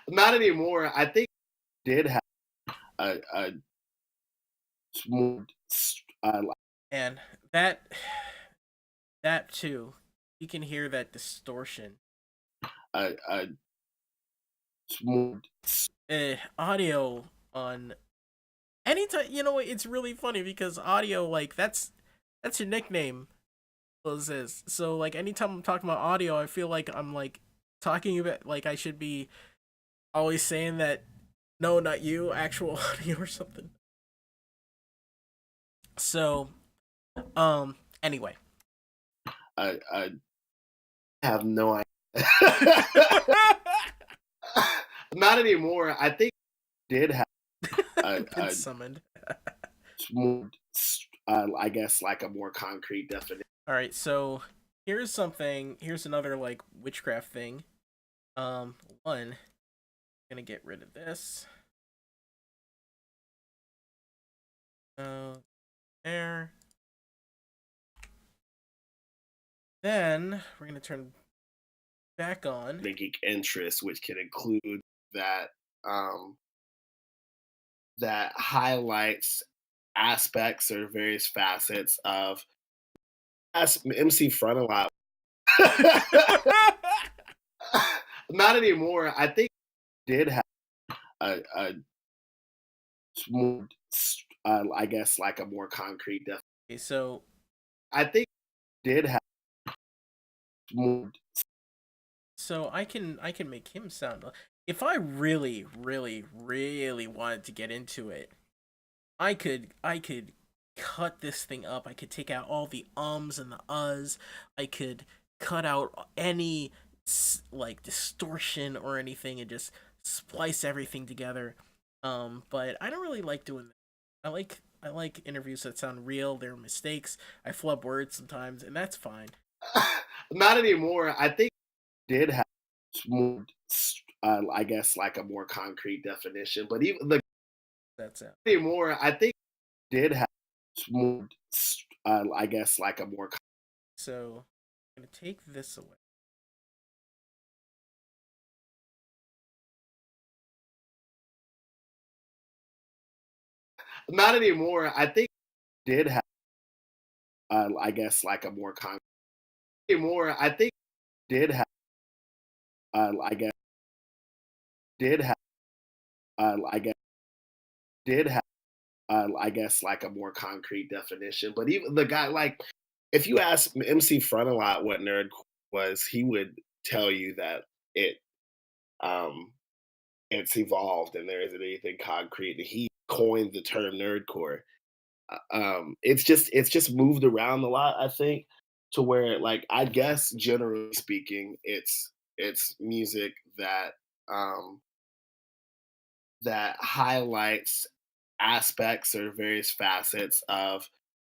Not anymore. I think I did have a more And that too, you can hear that distortion. a more Audio on anytime, it's really funny because audio, like that's your nickname, was this. So like anytime I'm talking about audio, I feel like I'm like talking about, like I should be always saying that, no, not you, actual audio or something. So anyway. I have no idea. Not anymore. I think I did have Been a summoned. more, I guess, like a more concrete definition. All right, so here's another like witchcraft thing. One, I'm gonna get rid of this. There. Then we're gonna turn back on. The geek interest, which can include that that highlights aspects or various facets of MC Front a lot. Not anymore. I think I did have a more, I guess, like a more concrete definition. Okay, so I think I did have more. I can make him sound, if I really really really wanted to get into it, I could cut this thing up. I could take out all the ums and the uhs. I could cut out any like distortion or anything and just splice everything together. But I don't really like doing that. I like interviews that sound real. There are mistakes. I flub words sometimes, and that's fine. Not anymore. I think it did have more, I guess, like a more concrete definition. But even the That's it. anymore, I think it did have more, I guess, like a more. So I'm gonna take this away. Not anymore. I think it did have, I guess, like a more concrete. Anymore, I think it did have, I guess, did have, I guess, did have, I guess, like a more concrete definition. But even the guy, like, if you ask MC Front a lot what nerd was, he would tell you that it um it's evolved and there isn't anything concrete. He coined the term nerdcore. It's just moved around a lot, I think, to where, like, I guess generally speaking, it's music um that highlights aspects or various facets of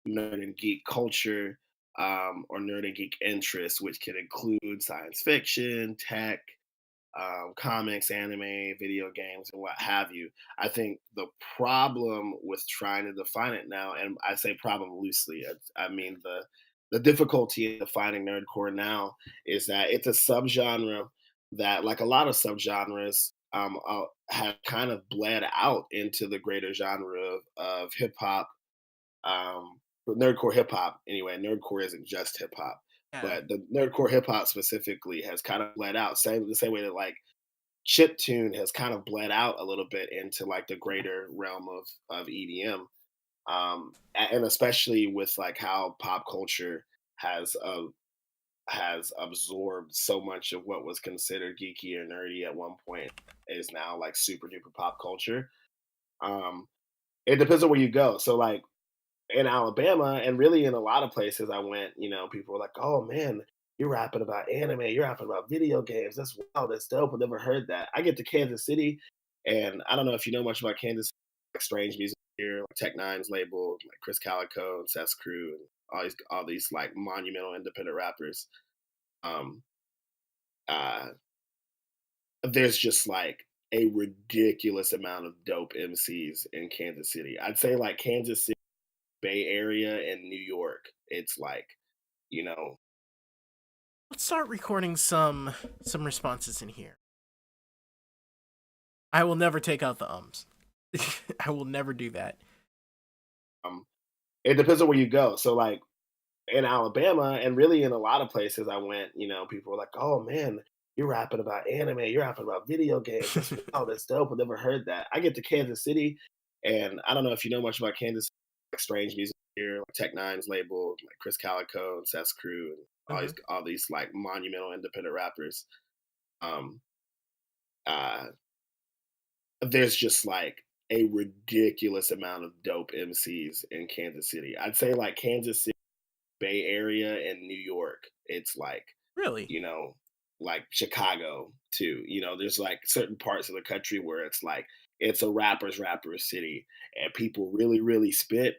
nerd and geek culture, or nerd and geek interests, which can include science fiction, tech, comics, anime, video games, and what have you. I think the problem with trying to define it now, and I say problem loosely, I mean the difficulty in defining nerdcore now is that it's a subgenre that, like a lot of subgenres, have kind of bled out into the greater genre of hip hop, but nerdcore hip hop anyway. Nerdcore isn't just hip hop, Yeah. but the nerdcore hip hop specifically has kind of bled out. Same the same way that, like, chip tune has kind of bled out a little bit into, like, the greater realm of EDM, and especially with, like, how pop culture has has absorbed so much of what was considered geeky or nerdy at one point is now like super duper pop culture. Um, it depends on where you go. So, like, in Alabama and really in a lot of places I went, people were like, "Oh man, you're rapping about anime, you're rapping about video games. That's wow, that's dope. I've never heard that." I get to Kansas City, and I don't know if you know much about Kansas, like strange music here, like Tech Nine's label, like Chris Calico and Seth's Crew, and all these like monumental independent rappers. Um, uh, there's just like a ridiculous amount of dope MCs in Kansas City. I'd say like Kansas City, Bay Area, and New York. It's like, you know, Let's start recording some responses in here. I will never take out the ums. I will never do that. um, it depends on where you go. So, like, in Alabama and really in a lot of places I went, people were like, "Oh man, you're rapping about anime, you're rapping about video games. That's wow, that's dope. I've never heard that." I get to Kansas City, and I don't know if you know much about Kansas, like strange music here, like Tech Nine's label, like Chris Calico and Seth's Crew, and Mhm. all these like monumental independent rappers. Um, uh, there's just like a ridiculous amount of dope MCs in Kansas City. I'd say like Kansas City, Bay Area, and New York. It's like, Really? you know, like Chicago too. There's like certain parts of the country where it's like it's a rapper city, and people really really spit.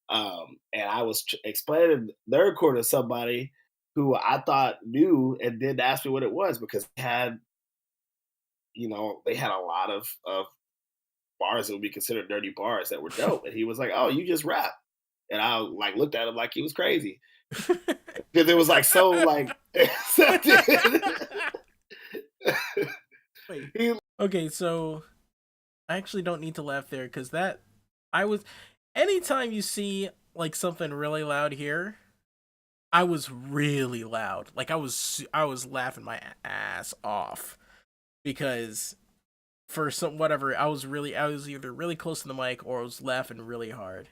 And I was explaining nerdcore to somebody who I thought knew and didn't ask me what it was because they had a lot of bars that would be considered dirty bars that were dope, and he was like, "Oh, you just rap." And I like looked at him like he was crazy because it was like so like accepted. Wait. He Okay, so I actually don't need to laugh there because that I was. Anytime you see like something really loud here, I was really loud. Like I was laughing my ass off because for some whatever I was either really close to the mic or I was laughing really hard.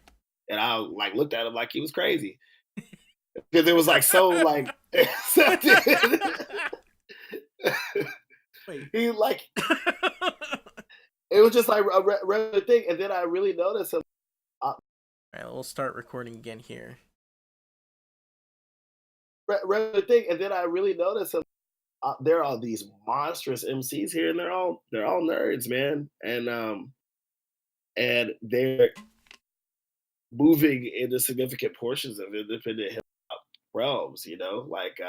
and I like looked at him like he was crazy because it was like so like accepted. Wait. He like it was just like a regular thing, and then I really noticed him. Uh, Alright, we'll start recording again here. Regular thing, and then I really noticed him there are these monstrous MCs here, and they're all nerds, man, and they're moving into significant portions of independent hip hop realms. Like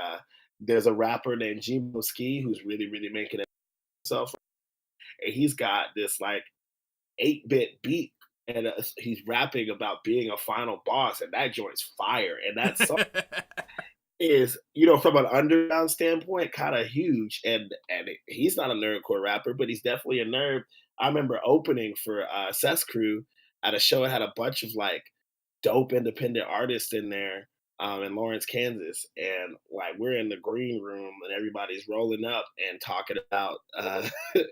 there's a rapper named Jimo Ski who's really really making it himself, and he's got this like 8-bit beat. And he's rapping about being a final boss, and that joint's fire. And that song is, from an underground standpoint, kind of huge. And he's not a nerdcore rapper, but he's definitely a nerd. I remember opening for Seth's crew at a show that had a bunch of like dope independent artists in there in Lawrence, Kansas, and like we're in the green room and everybody's rolling up and talking about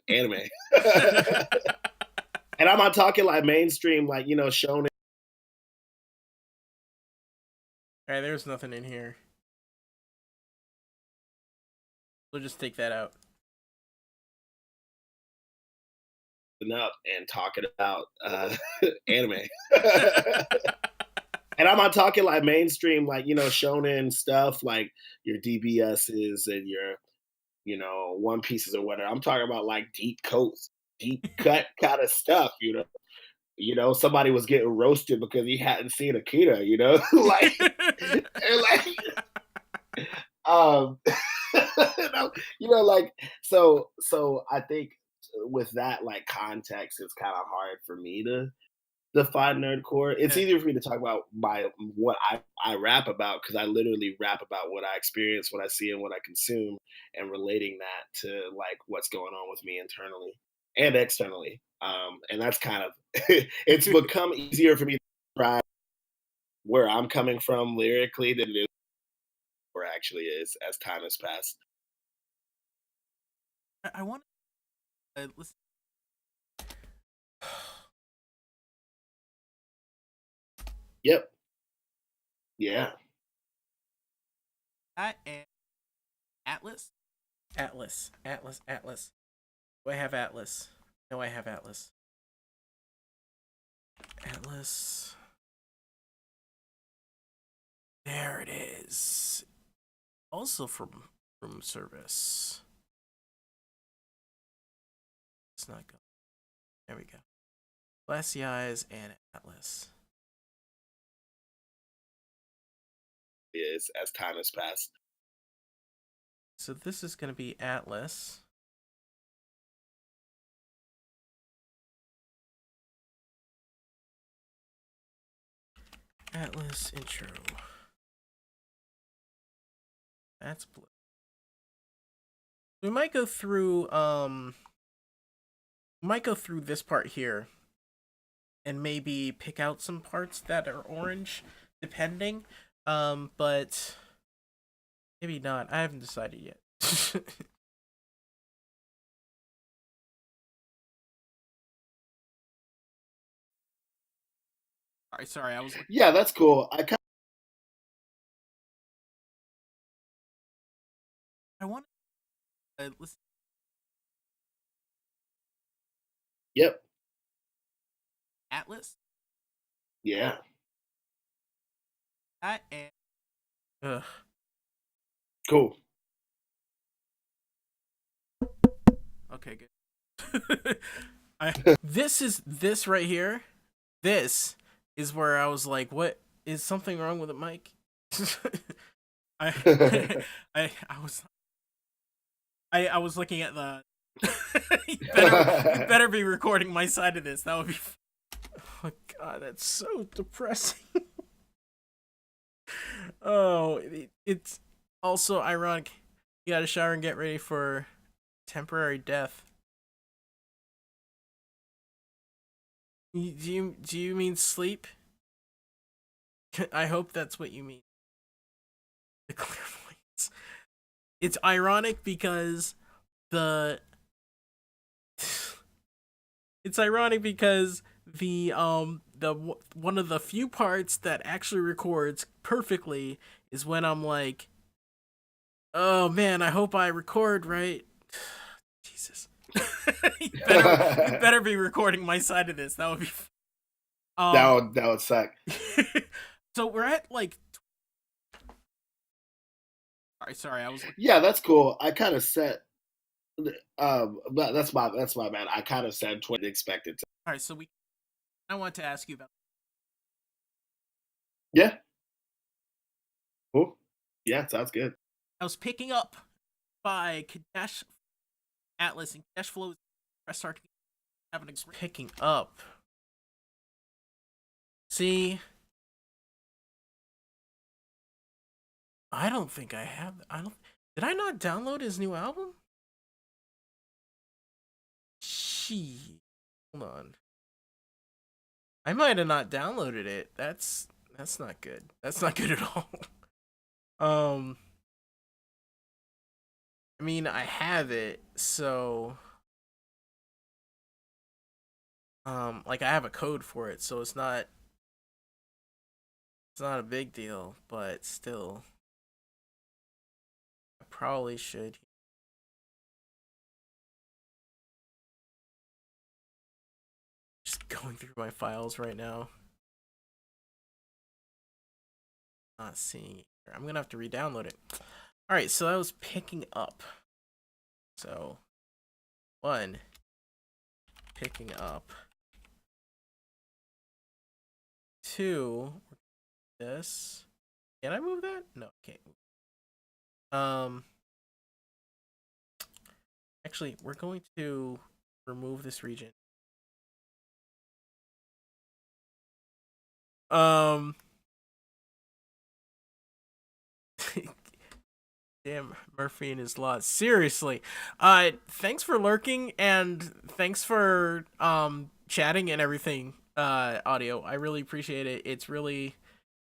anime. And I'm not talking like mainstream, like shonen. All right, there's nothing in here. We'll just take that out. Up and talking about anime. And I'm not talking like mainstream, like shonen stuff, like your DBSs and your One Pieces or whatever. I'm talking about like deep coats, deep cut kind of stuff. Somebody was getting roasted because he hadn't seen Akira. Like, and like, like so I think with that like context, it's kind of hard for me to define nerdcore. It's easier for me to talk about what I rap about because I literally rap about what I experience, what I see, and what I consume, and relating that to like what's going on with me internally and externally. And that's kind of it's become easier for me to describe where I'm coming from lyrically than it is where it actually is as time has passed. I want to listen. Yep. Yeah. I am Atlas. Atlas. Do I have Atlas? No, I have Atlas. Atlas. There it is. Also from room service. It's not good. There we go. Glassy Eyes and Atlas. Is as time has passed. So this is going to be Atlas. Atlas intro. That's blue. We might go through this part here and maybe pick out some parts that are orange depending. But maybe not. I haven't decided yet. Sorry, I was. Yeah, that's cool. I want to listen. Yep. Atlas. Yeah. I am. Ugh. Cool. Okay, good. This right here. This is where I was like, "What is something wrong with the mic?" I was looking at the. you better be recording my side of this. That would be. Oh God, that's so depressing. Oh, it's also ironic. You gotta shower and get ready for temporary death. Do you mean sleep? I hope that's what you mean. The clairvoyance. It's ironic because the one of the few parts that actually records perfectly is when I'm like, oh man, I hope I record right. Jesus. you better be recording my side of this. That would be that would suck. So we're at like Sorry, I was. Yeah, that's cool. I kind of set. But that's my bad. I kind of said 20 expected to. All right, so we. I want to ask you about. Yeah. Cool. Yeah, sounds good. I was picking up by Kadesh Atlas and Kadesh Flows. Press start having picking up. See, I don't think I have. I don't. Did I not download his new album? She. Hold on. I might have not downloaded it. That's not good. That's not good at all. um. I mean, I have it, so like I have a code for it, so it's not a big deal, but still I probably should. Just going through my files right now. Not seeing it here. I'm going to have to re-download it. All right, so I was picking up. So, 1 picking up. 2 this. Can I move that? No, I can't move. Actually, we're going to remove this region. Damn, Murphy and his laws. Seriously. Thanks for lurking and thanks for chatting and everything, audio. I really appreciate it.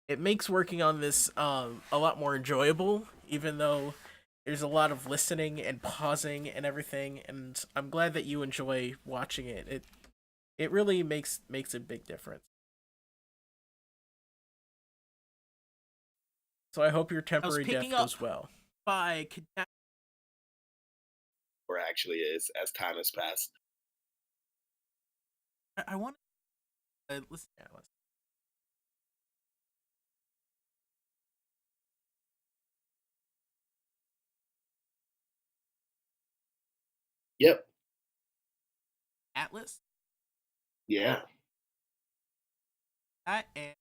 It makes working on this a lot more enjoyable, even though there's a lot of listening and pausing and everything, and I'm glad that you enjoy watching it. It really makes a big difference. So I hope your temporary death goes well. By Or actually is as time has passed. I want to listen. Yeah, listen. Yep. Atlas. Yeah. I am.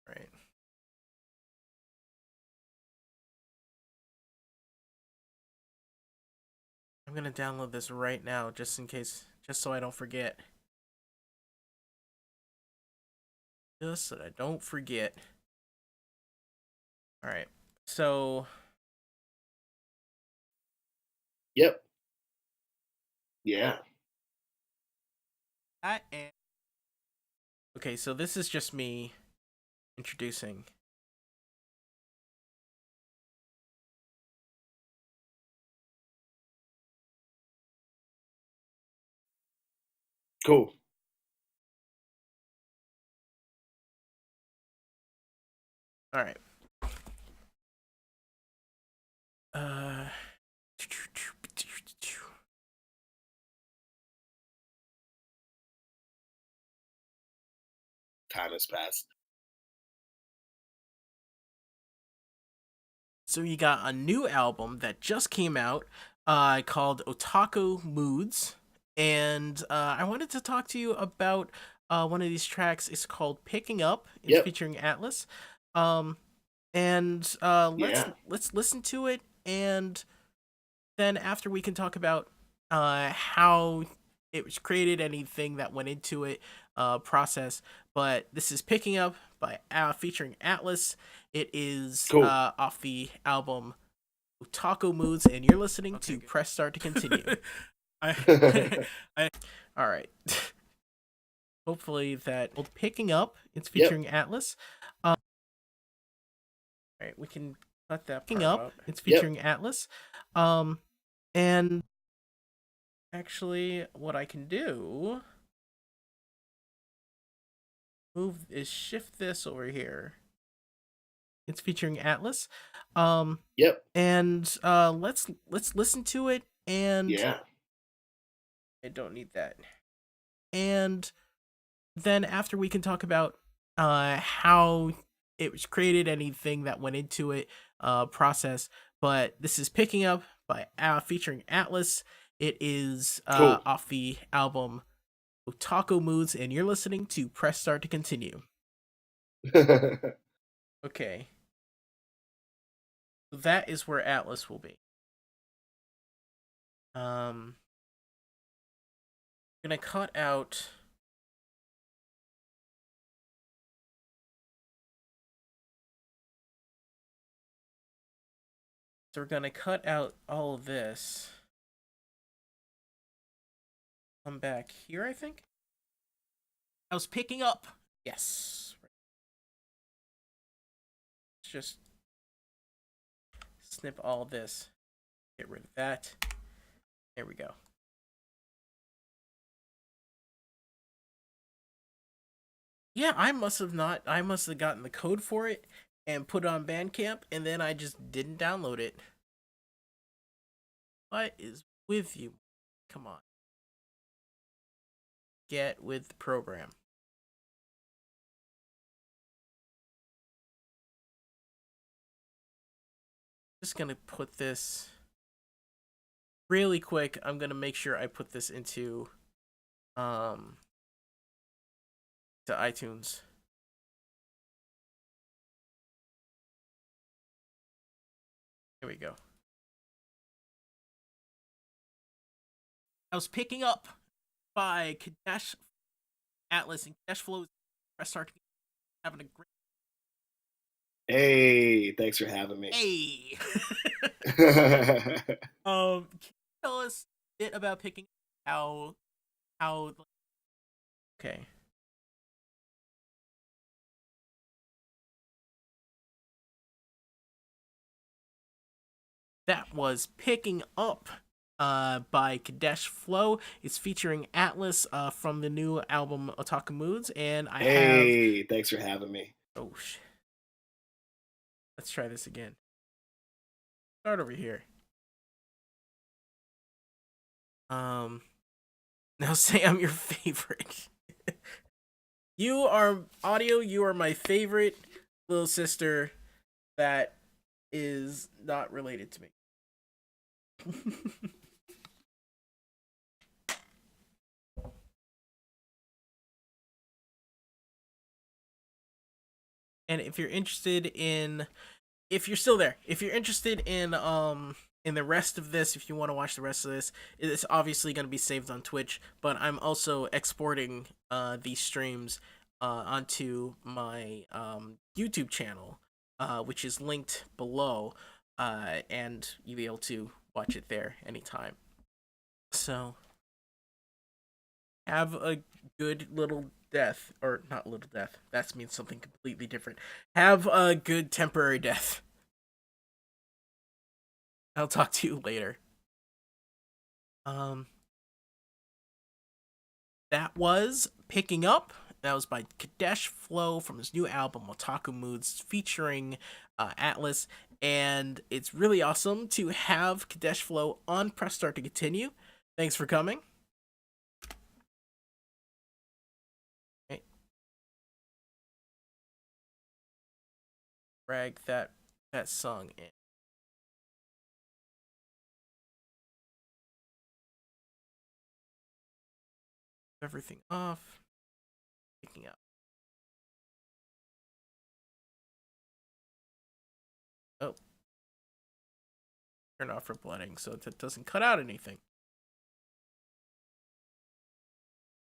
Right. I'm gonna download this right now, just in case, just so I don't forget. Just so that I don't forget. All right. So. Yep. Yeah. I am. Okay, so this is just me introducing. Cool. All right. Time has passed. So you got a new album that just came out, called Otaku Moods, and I wanted to talk to you about one of these tracks. It's called "Picking Up." It's Yep. featuring Atlas, and Yeah. let's listen to it, and then after we can talk about how it was created, anything that went into it, process. But this is "Picking Up" by featuring Atlas. It is Cool. off the album Taco Moods, and you're listening to Press Start to continue. All right. Hopefully that "Picking Up." It's featuring Atlas. All right, we can cut that. "Picking Up." Out. It's featuring Atlas. And actually, what I can do shift this over here. It's featuring Atlas. Yep. And let's listen to it. And yeah. I don't need that. And Then after we can talk about how it was created, anything that went into it, process. But this is Picking Up by featuring Atlas. It is Cool. off the album Otaku Moods, and you're listening to Press Start to continue. Okay. That is where Atlas will be. I'm gonna cut out. So we're gonna cut out all of this. Come back here, I think. I was picking up. Yes. Let's just snip all of this. Get rid of that. There we go. Yeah, I must have gotten the code for it and put it on Bandcamp, and then I just didn't download it. What is with you? Come on. Get with the program. Just gonna put this really quick. I'm gonna make sure I put this into to iTunes. Here we go. I was picking up by Kadesh, Atlas, and Kadesh Flow. Press start. Having a great. Hey, thanks for having me. Hey. Can you tell us a bit about picking how? Okay. That was Picking Up by Kadesh Flow. It's featuring Atlas from the new album Otaku Moods, and I Hey, thanks for having me. Oh shit. Let's try this again. Start over here. Now say I'm your favorite. You are audio, you are my favorite little sister that is not related to me. And if you're interested in, if you're still there, if you're interested in the rest of this, if you want to watch the rest of this, it's obviously going to be saved on Twitch, but I'm also exporting these streams onto my YouTube channel, which is linked below, and you'll be able to watch it there anytime. So have a good little death, or not little death, that means something completely different. Have a good temporary death. I'll talk to you later. That was Picking Up. That was by Kadesh Flow from his new album Otaku Moods, featuring Atlas, and it's really awesome to have Kadesh Flow on Press Start to continue. Thanks for coming. Okay. Drag that song in. Everything off. Picking Up. Oh. Turn off for blooding so that doesn't cut out anything.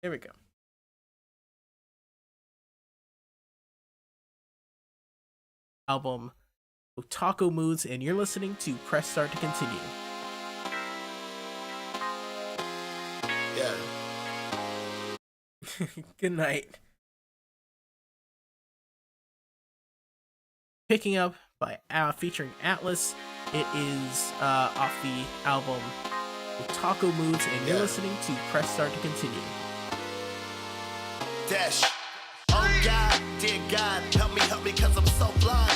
There we go. Album Otaku Moods, and you're listening to Press Start to continue. Yeah. Good night. Picking Up by featuring Atlas. It is off the album Otaku Moods, and you're listening to Press Start to continue. Dash. Oh God, dear God, help me, cause I'm so blind.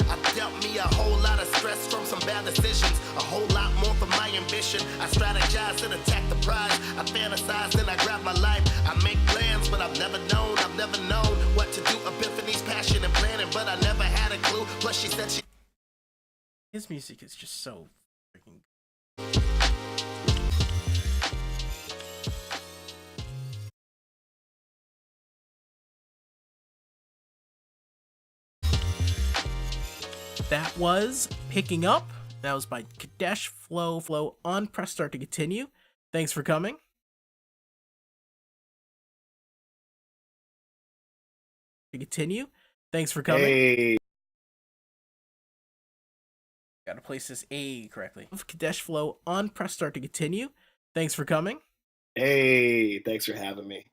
I dealt me a whole lot of stress from some bad decisions, a whole lot more from my ambition. I strategize and attack the prize. I fantasize and I grab my life. I make plans, but I've but she said she His music is just so freaking. That was Picking Up. That was by Kadesh Flow on Press Start to continue. Thanks for coming. To continue. Thanks for coming. Hey, Gotta place this A correctly. Kadesh Flow on Press Start to continue. Thanks for coming. hey, thanks for having me.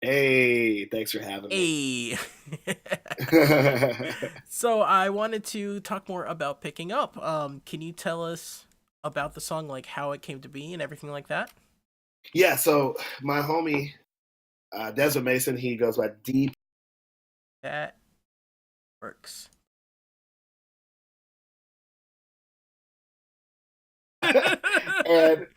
Hey, thanks for having me. A. So I wanted to talk more about Picking Up. Can you tell us about the song, like how it came to be and everything like that? Yeah, so my homie Desert Mason, he goes by Deep. That works. And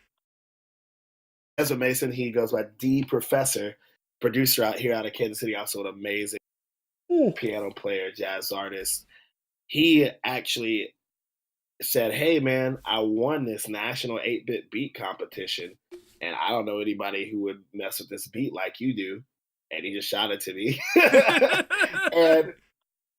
Desert Mason, he goes by D Professor, producer out here out of Kansas City, also an amazing piano player, jazz artist. He actually said, "Hey man, I won this national 8-bit beat competition, and I don't know anybody who would mess with this beat like you do." And he just shot it to me.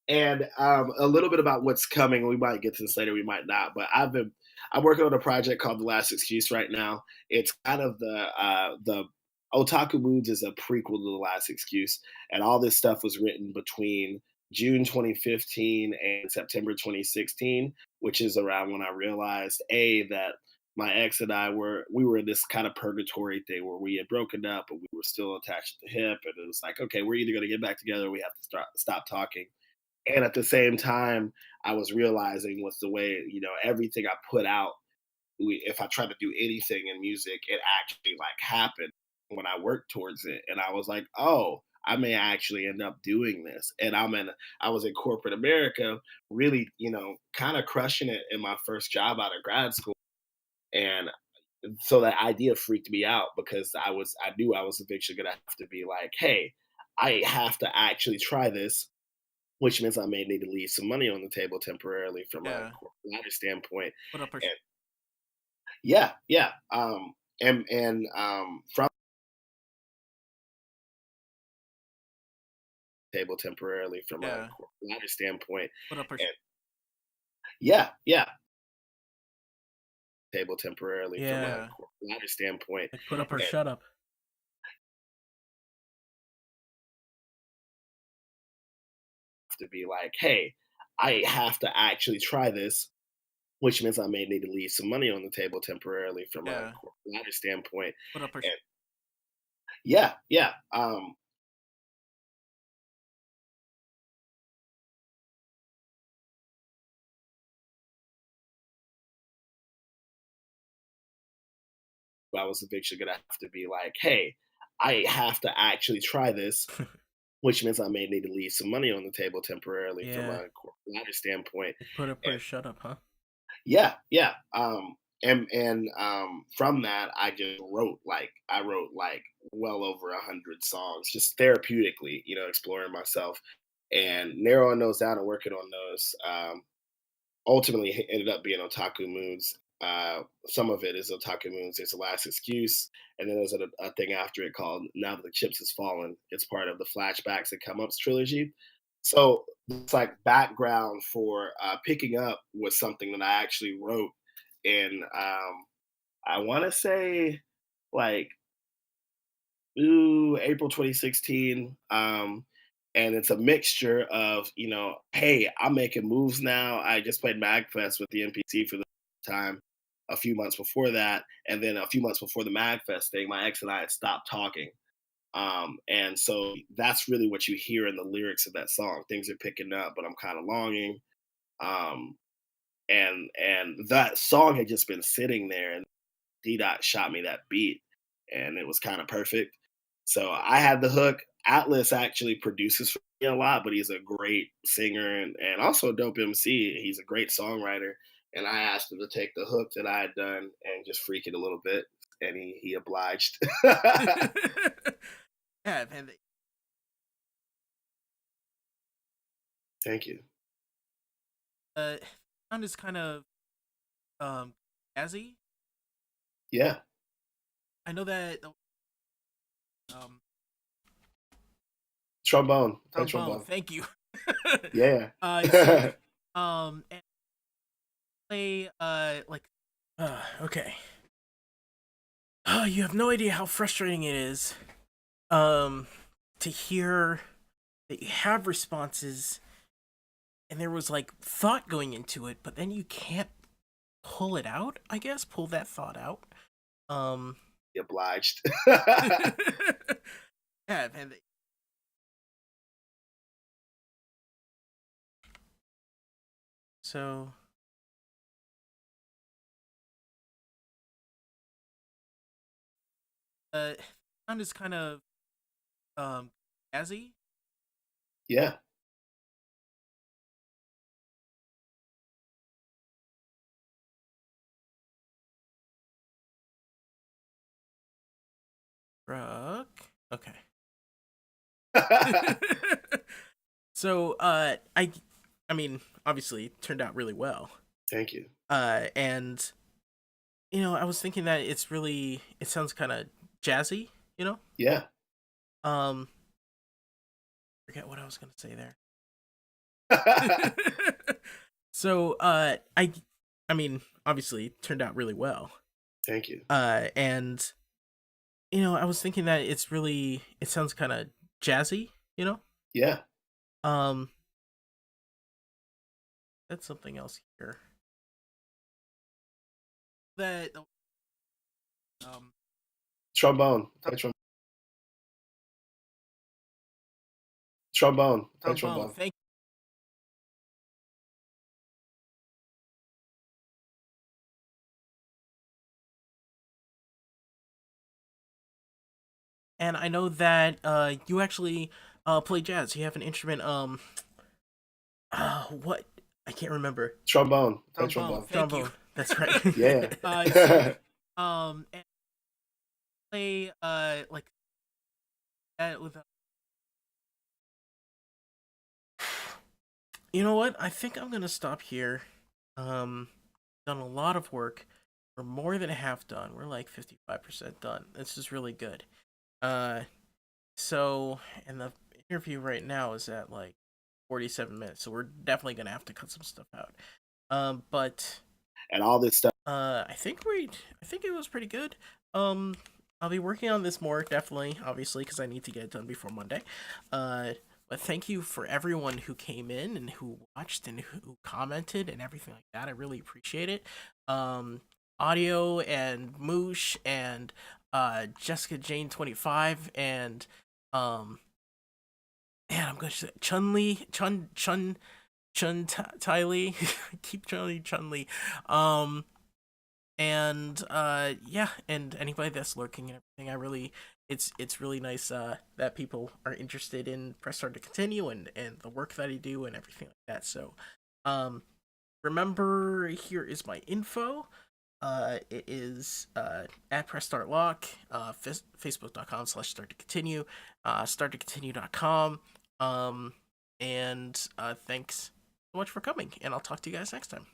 and a little bit about what's coming. We might get to this later, we might not. But I'm working on a project called The Last Excuse right now. It's kind of the Otaku Moods is a prequel to The Last Excuse, and all this stuff was written between June 2015 and September 2016, which is around when I realized that my ex and we were in this kind of purgatory thing where we had broken up, but we were still attached at the hip, and it was like, okay, we're either going to get back together, or we have to stop talking. And at the same time, I was realizing with the way, everything I put out, if I try to do anything in music, it actually like happened when I worked towards it. And I was like, oh, I may actually end up doing this. And I was in corporate America, really, kind of crushing it in my first job out of grad school. And so that idea freaked me out because I knew I was eventually gonna have to be like, hey, I have to actually try this, which means I may need to leave some money on the table temporarily from a Yeah. corporate standpoint. Put up or And yeah, yeah. And from table temporarily from a yeah. corporate standpoint. Put up or And yeah, yeah. Table temporarily from a yeah. corporate standpoint. Like put up or And shut up. to be like, hey, I have to actually try this, which means I may need to leave some money on the table temporarily from a Yeah. corporate standpoint. Put up or And yeah, yeah. I was eventually gonna have to be like, hey, I have to actually try this, which means I may need to leave some money on the table temporarily from yeah. a corporate standpoint. Like put up And or shut up, huh? yeah, yeah. From that, I wrote like well over 100 songs, just therapeutically, exploring myself and narrowing those down and working on those. Ultimately ended up being Otaku Moods. Some of it is Otaku Moods. There's a Last Excuse, and then there's a thing after it called Now That the Chips Has Fallen. It's part of the Flashbacks and Come Ups trilogy. So it's like background for Picking Up was something that I actually wrote in I want to say like April 2016. And it's a mixture of, hey, I'm making moves now. I just played MagFest with the NPC for the time a few months before that. And then a few months before the MagFest thing, my ex and I had stopped talking. And so that's really what you hear in the lyrics of that song. Things are picking up, but I'm kind of longing. Um, and that song had just been sitting there, and D Dot shot me that beat, and it was kind of perfect. So I had the hook. Atlas actually produces for me a lot, but he's a great singer and also a dope MC. He's a great songwriter. and I asked him to take the hook that I had done and just freak it a little bit, and he obliged. Yeah, man. Thank you. Uh, sound is kind of um jazzy. Yeah. I know that um Trombone. Play trombone. trombone. Thank you. Yeah. So and play like okay. Oh, you have no idea how frustrating it is um to hear that you have responses and there was like thought going into it, but then you can't pull it out, I guess, pull that thought out. Um He obliged. yeah, man. So sound is kind of jazzy. Yeah. Rock. Okay. So I mean, obviously it turned out really well. Thank you. And I was thinking that it sounds kind of jazzy, you know? Yeah. Um forget what I was going to say there. So I mean, obviously it turned out really well. Thank you. And I was thinking that it sounds kind of jazzy, you know? Yeah. Um that's something else here. That um Trombone. Play trombone. Play trombone. trombone. Thank And I know that you actually play jazz. You have an instrument. What? I can't remember. Trombone. Play Trombone. trombone. Thank you. That's right. Yeah. So and play like that with. You know what? I think I'm gonna stop here. Done a lot of work. We're more than half done. We're like 55% done. This is really good. Uh, so and the interview right now is at like 47 minutes, so we're definitely gonna have to cut some stuff out. But And all this stuff. I think it was pretty good. I'll be working on this more definitely, obviously, because I need to get it done before Monday. But thank you for everyone who came in and who watched and who commented and everything like that. I really appreciate it. Audio and Moosh and Jessica Jane 25 and man, I'm gonna say Chun Li Tai Li. Keep Chun Li. And yeah, and anybody that's lurking and everything, it's really nice that people are interested in Press Start to Continue and the work that I do and everything like that. So remember, here is my info. It is at Press Start Lock, facebook.com/start to continue, starttocontinue.com. And thanks so much for coming, and I'll talk to you guys next time.